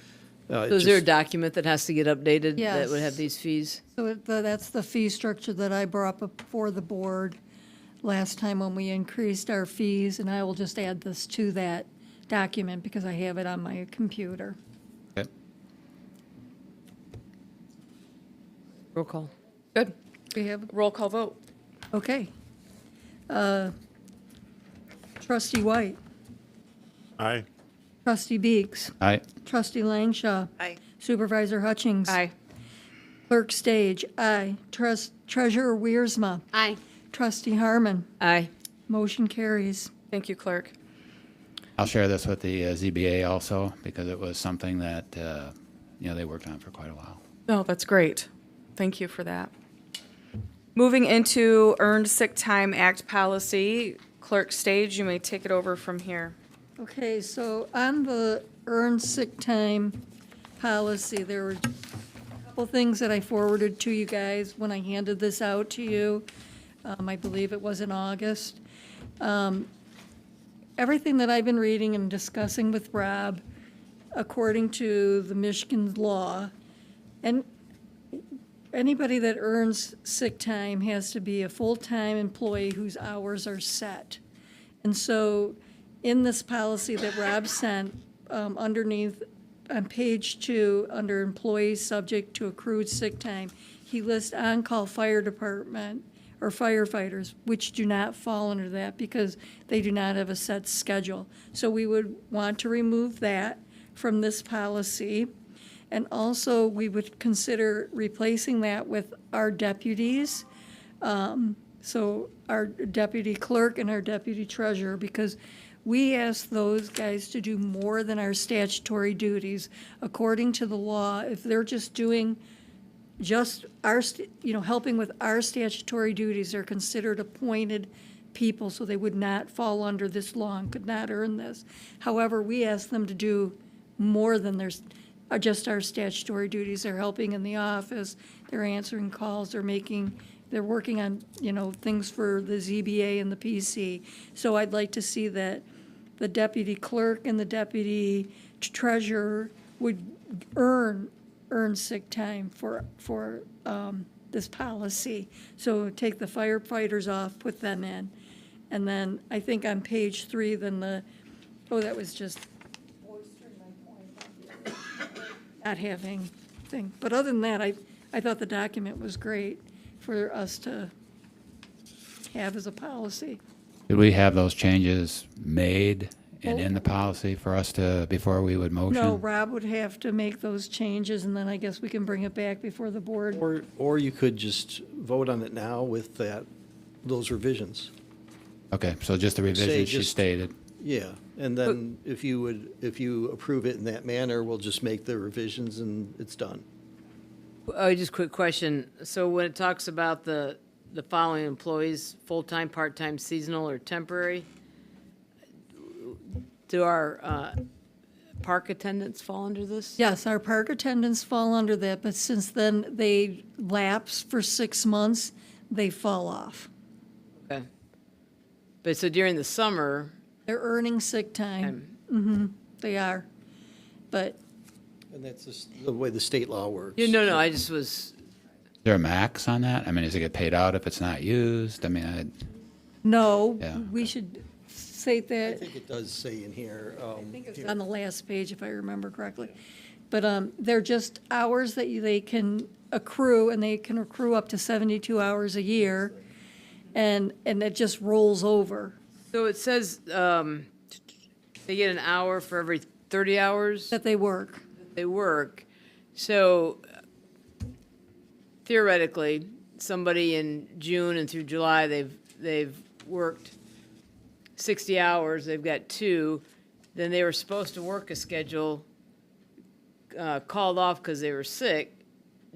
So is there a document that has to get updated that Yes. would have these fees? So that's the fee structure that I brought up before the board last time when we increased our fees, and I will just add this to that document because I have it on my computer. Okay. Roll call. Good. We have, Roll call vote. okay. Trustee White, Aye. Trustee Beeks, Aye. Trustee Langshaw. Aye. Supervisor Hutchings. Aye. Clerk Stage, aye. Treasurer Wiersma. Aye. Trustee Harmon. Aye. Motion carries. Thank you, clerk. I'll share this with the ZBA also, because it was something that, they worked on for quite a while. No, that's great. Thank you for that. Moving into Earned Sick Time Act policy, Clerk Stage, you may take it over from here. Okay, so on the earned sick time policy, there were a couple things that I forwarded to you guys when I handed this out to you. I believe it was in August. Everything that I've been reading and discussing with Rob, according to the Michigan law, and anybody that earns sick time has to be a full-time employee whose hours are set. And so in this policy that Rob sent, underneath, on page 2, under employees subject to accrued sick time, he lists on-call fire department or firefighters, which do not fall under that because they do not have a set schedule. So we would want to remove that from this policy. And also, we would consider replacing that with our deputies. So our deputy clerk and our deputy treasurer, because we ask those guys to do more than our statutory duties. According to the law, if they're just doing just our, helping with our statutory duties, they're considered appointed people, so they would not fall under this law and could not earn this. However, we ask them to do more than their, just our statutory duties. They're helping in the office, they're answering calls, they're working on, things for the ZBA and the PC. So I'd like to see that the deputy clerk and the deputy treasurer would earn sick time for this policy. So take the firefighters off, put them in. And then I think on page 3, then that was just not having thing. But other than that, I thought the document was great for us to have as a policy. Did we have those changes made and in the policy for us to, before we would motion? No, Rob would have to make those changes, and then I guess we can bring it back before the board. Or you could just vote on it now with those revisions. Okay, so just the revisions she just- stated. Yeah, and then if you approve it in that manner, we'll just make the revisions and it's done. Oh, just quick question. So when it talks about the following employees, full-time, part-time, seasonal, or temporary, do our park attendants fall under this? Yes, our park attendants fall under that, but since then they lapse for 6 months, they fall off. Okay. But so during the summer, They're earning sick time. They are. But And that's just the way the state law works. no, I just was, Is there a max on that? I mean, does it get paid out if it's not used? I mean, no, Yeah. we should say I that. think it does say in here. I think it's on the last page, if I remember correctly. But they're just hours that they can accrue, and they can accrue up to 72 hours a year, and it just rolls over. so it says they get an hour for every 30 hours That they work. they work. So theoretically, somebody in June and through July, they've worked 60 hours, they've got 2, then they were supposed to work a schedule, called off because they were sick.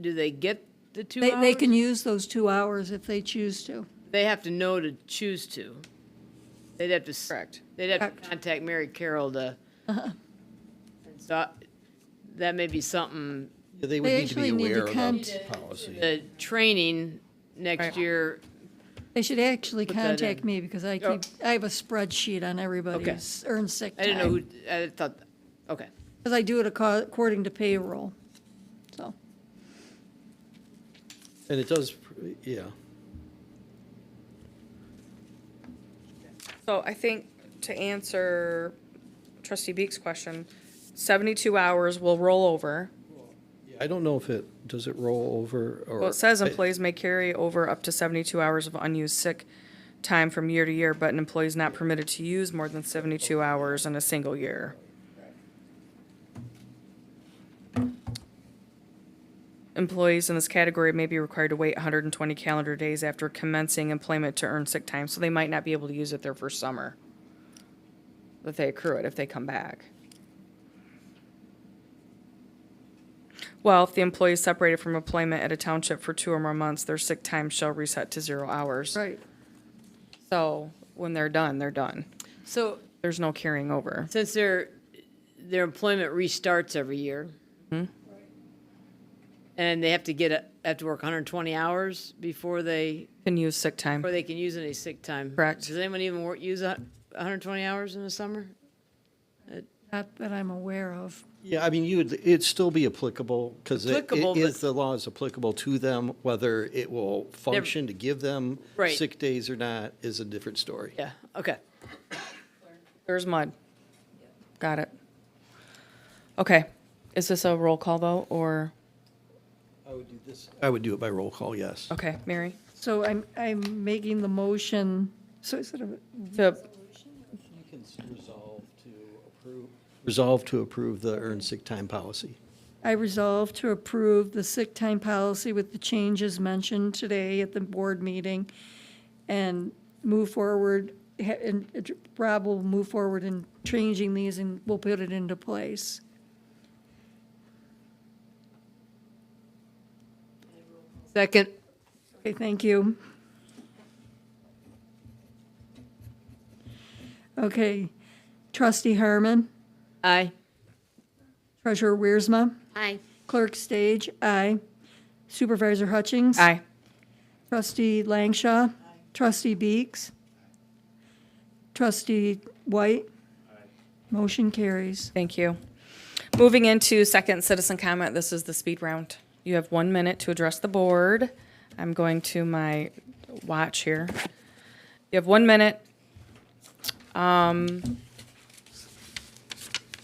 Do they get the 2 hours? They can use those 2 hours if they choose to. They have to know to choose to. They'd have to. Correct. They'd have to contact Mary Carroll to. And so that may be something, They would They need to be actually need to aware of the policy. the training next Right. year, They should actually Put that contact in. me because I Oh. I have a spreadsheet on everybody's earned sick I time. didn't know who, I thought, okay. Because I do it according to payroll, so. And it does, yeah. So I think to answer trustee Beek's question, 72 hours will roll over. I don't know if does it roll over or? Well, it says employees may carry over up to 72 hours of unused sick time from year to year, but an employee is not permitted to use more than 72 hours in a single year. Employees in this category may be required to wait 120 calendar days after commencing employment to earn sick time, so they might not be able to use it their first summer. But they accrue it if they come back. Well, if the employee is separated from employment at a township for 2 or more months, their sick time shall reset to 0 hours. Right. So when they're done, they're done. So There's no carrying over. since their employment restarts every year, and they have to work 120 hours before they Can use sick time. can use any sick time. Correct. Does anyone even use 120 hours in the summer? Not that I'm aware of. Yeah, I mean, it'd still be applicable, because Applicable, but- the law is applicable to them. Whether it will function to give them Right. sick days or not is a different story. Yeah, okay. There's mud. Got it. Okay. Is this a roll call vote or, I would do it by roll call, yes. okay, Mary? So I'm making the motion, so instead of, To, Resolve to approve the earned sick time policy. I resolve to approve the sick time policy with the changes mentioned today at the board meeting and move forward, and Rob will move forward in changing these and we'll put it into place. Second, Okay, thank you. Okay, trustee Harmon, aye. treasurer Wiersma, Aye. clerk Stage, aye. Supervisor Hutchings. aye. Trustee Langshaw. Trustee Beeks. Trustee White. Motion carries. Thank you. Moving into second citizen comment, this is the speed round. You have 1 minute to address the board. I'm going to my watch here. You have 1 minute.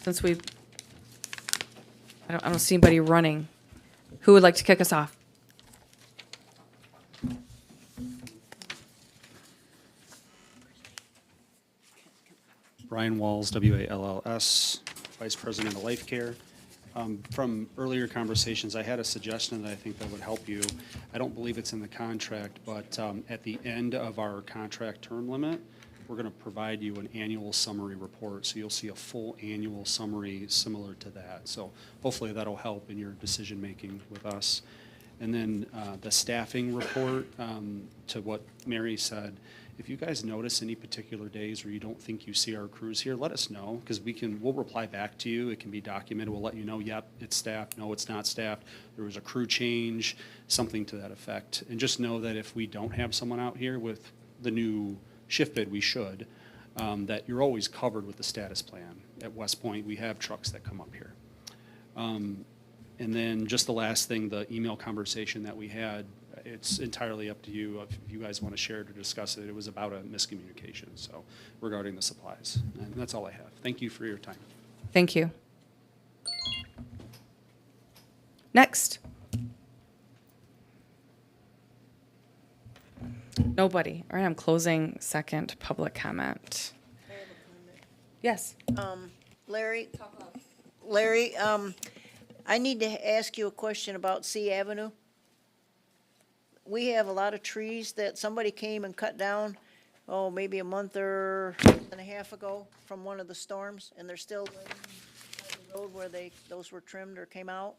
Since I don't see anybody running. Who would like to kick us off? Brian Walls, WALLS, Vice President of Life Care. From earlier conversations, I had a suggestion that I think that would help you. I don't believe it's in the contract, but at the end of our contract term limit, we're going to provide you an annual summary report, so you'll see a full annual summary similar to that. So hopefully that'll help in your decision-making with us. And then the staffing report, to what Mary said, if you guys notice any particular days where you don't think you see our crews here, let us know, because we'll reply back to you. It can be documented. We'll let you know, yep, it's staffed, no, it's not staffed. There was a crew change, something to that effect. And just know that if we don't have someone out here with the new shift bid, we should, that you're always covered with the status plan. At West Point, we have trucks that come up here. And then just the last thing, the email conversation that we had, it's entirely up to you if you guys want to share it or discuss it. It was about a miscommunication, so regarding the supplies. And that's all I have. Thank you for your time. Thank you. Next. Nobody. All right, I'm closing second public comment. Yes. Larry, I need to ask you a question about C Avenue. We have a lot of trees that somebody came and cut down, maybe a month or and a half ago from one of the storms, and they're still laying on the road where those were trimmed or came out.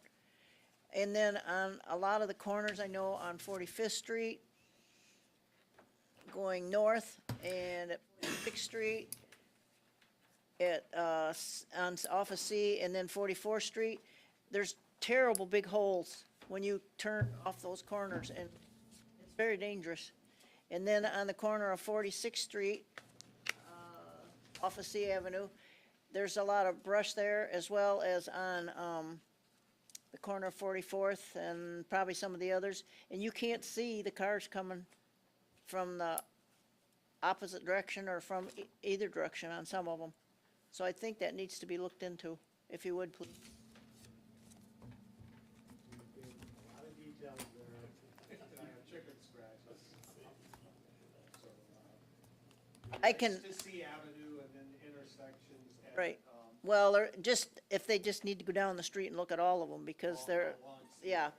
And then on a lot of the corners, I know on 45th Street, going north, and at 6th Street, off of C, and then 44th Street, there's terrible big holes when you turn off those corners, and it's very dangerous. And then on the corner of 46th Street, off of C Avenue, there's a lot of brush there, as well as on, the corner of 44th and probably some of the others. And you can't see the cars coming from the opposite direction or from either direction on some of them. So I think that needs to be looked into, if you would, please. I can. To C Avenue and then intersections at, Right. Well, or just, if they just need to go down the street and look at all of them, because they're, yeah.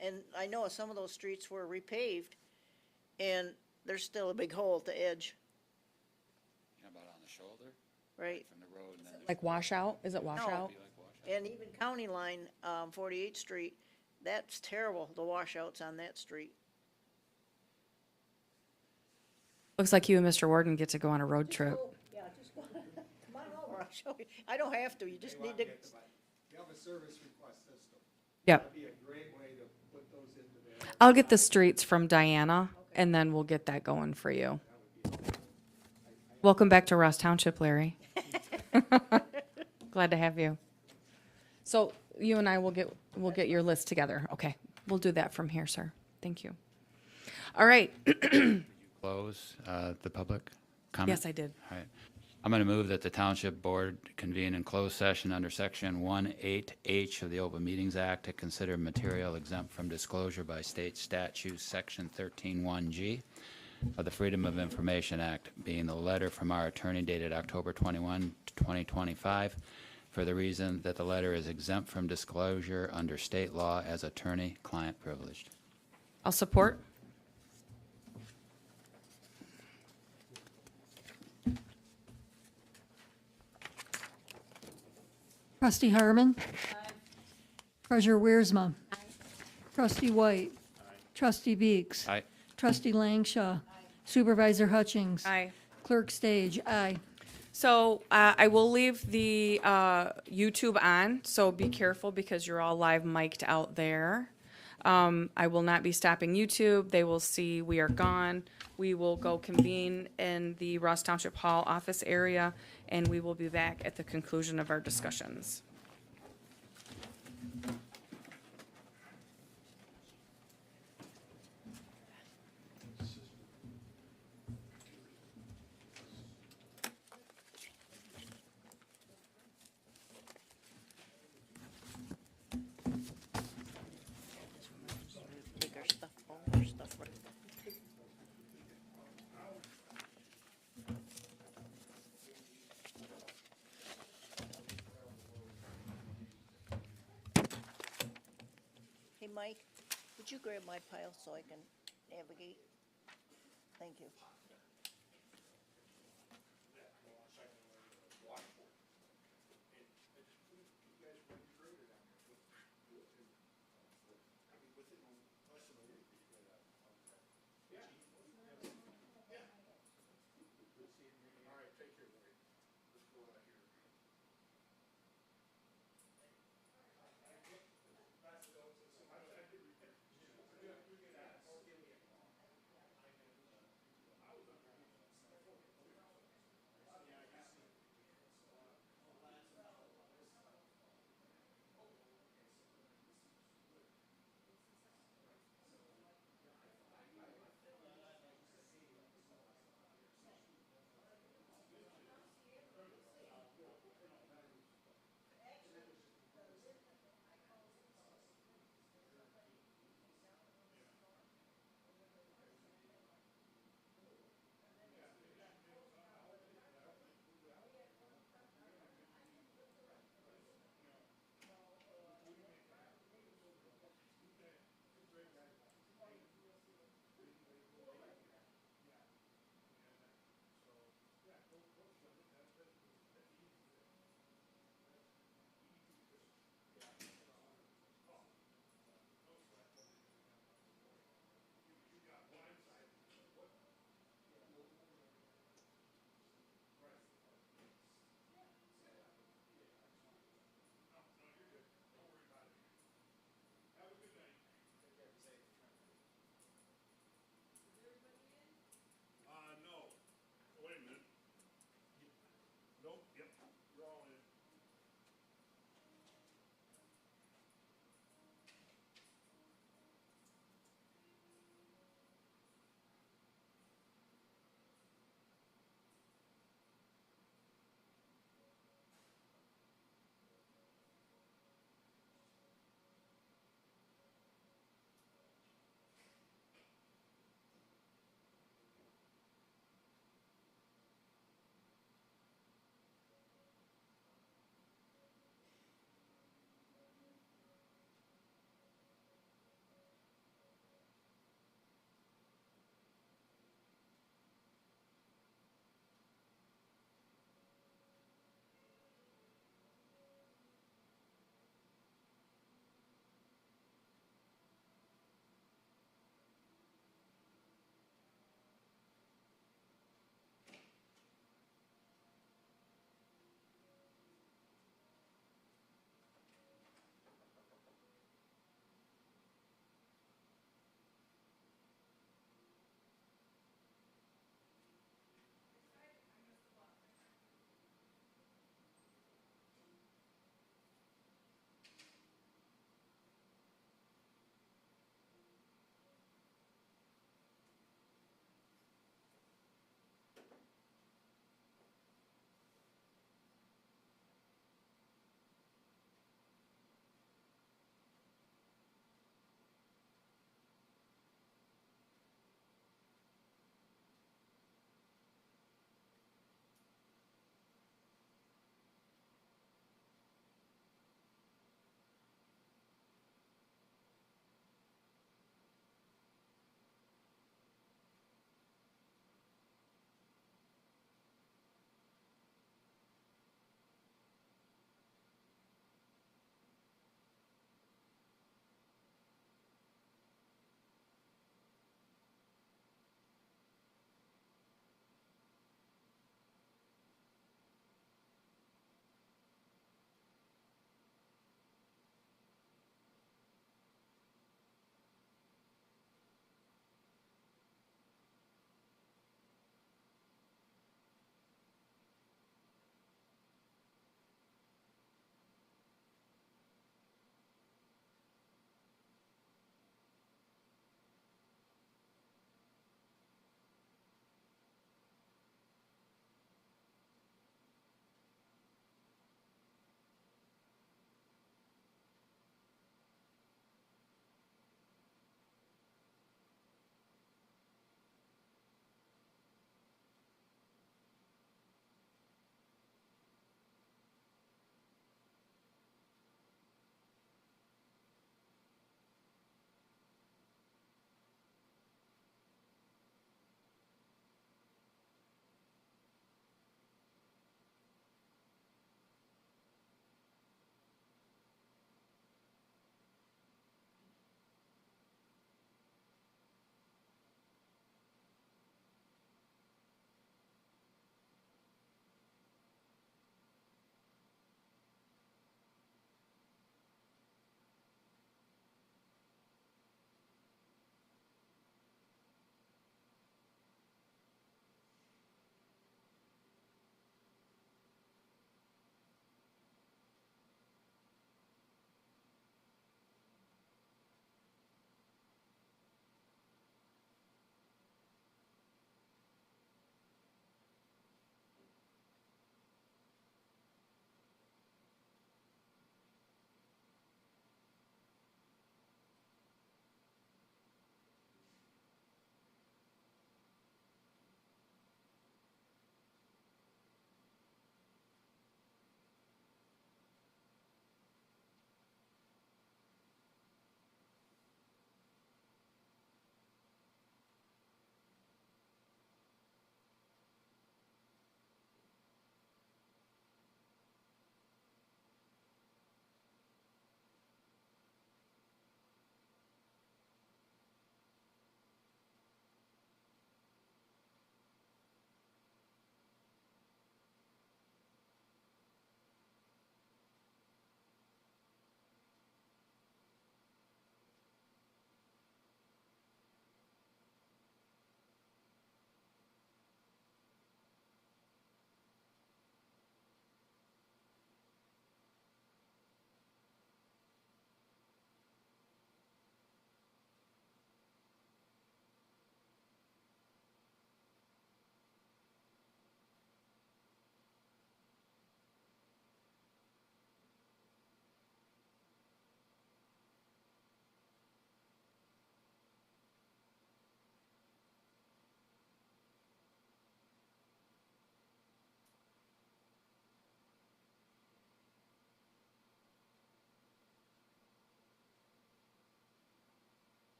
And I know some of those streets were repaved, and there's still a big hole at the edge, How about on the shoulder right? from the road and then Like washout? Is it washout? And even County Line, 48th Street, that's terrible, the washouts on that street. Looks like you and Mr. Warden get to go on a road trip. Yeah, just come on over, I'll show you. I don't have to, you just need to, you have a service request system. Yep. That'd be a great way to put those into there. I'll get the streets from Diana, and then we'll get that going for you. Welcome back to Ross Township, Larry. Glad to have you. So you and I will get your list together. Okay, we'll do that from here, sir. Thank you. All right. close the public comment? Yes, I did. All right. I'm going to move that the Township Board convene in closed session under Section 1(8)H of the Open Meetings Act to consider material exempt from disclosure by state statute, Section 13(1)G of the Freedom of Information Act, being the letter from our attorney dated October 21, 2025, for the reason that the letter is exempt from disclosure under state law as attorney-client privileged. I'll support. Trustee Harmon. Treasurer Wiersma. Trustee White. Trustee Beeks. Aye. Trustee Langshaw. Supervisor Hutchings. Aye. Clerk Stage, aye. So I will leave the YouTube on, so be careful because you're all live mic'd out there. I will not be stopping YouTube. They will see we are gone. We will go convene in the Ross Township Hall office area, and we will be back at the conclusion of our discussions. take our stuff, all our stuff, right? Hey, Mike, would you grab my pile so I can navigate? Thank you.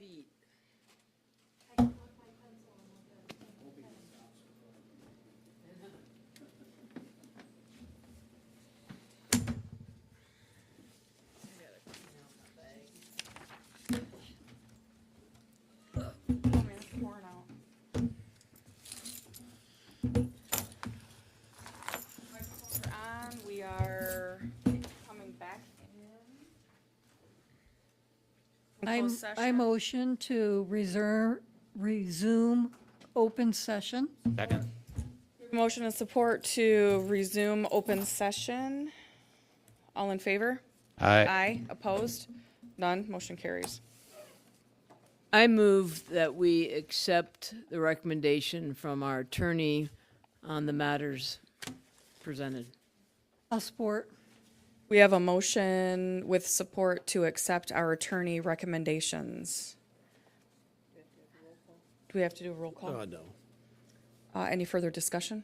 Pete. Microphones are on. We are coming back in. Closed I session. motion to resume open session. Second. Motion and support to resume open session. All in favor? Aye. Aye. Opposed? None. Motion carries. I move that we accept the recommendation from our attorney on the matters presented. I'll support. We have a motion with support to accept our attorney recommendations. Do we have to do a roll call? No. Any further discussion?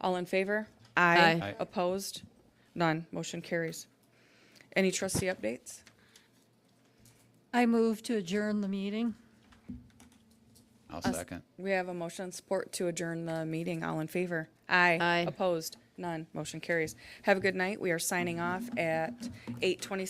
All in favor? Aye. Aye. Opposed? None. Motion carries. Any trustee updates? I move to adjourn the meeting. I'll second. We have a motion and support to adjourn the meeting. All in favor? Aye. Aye. Opposed? None. Motion carries. Have a good night. We are signing off at 8:27.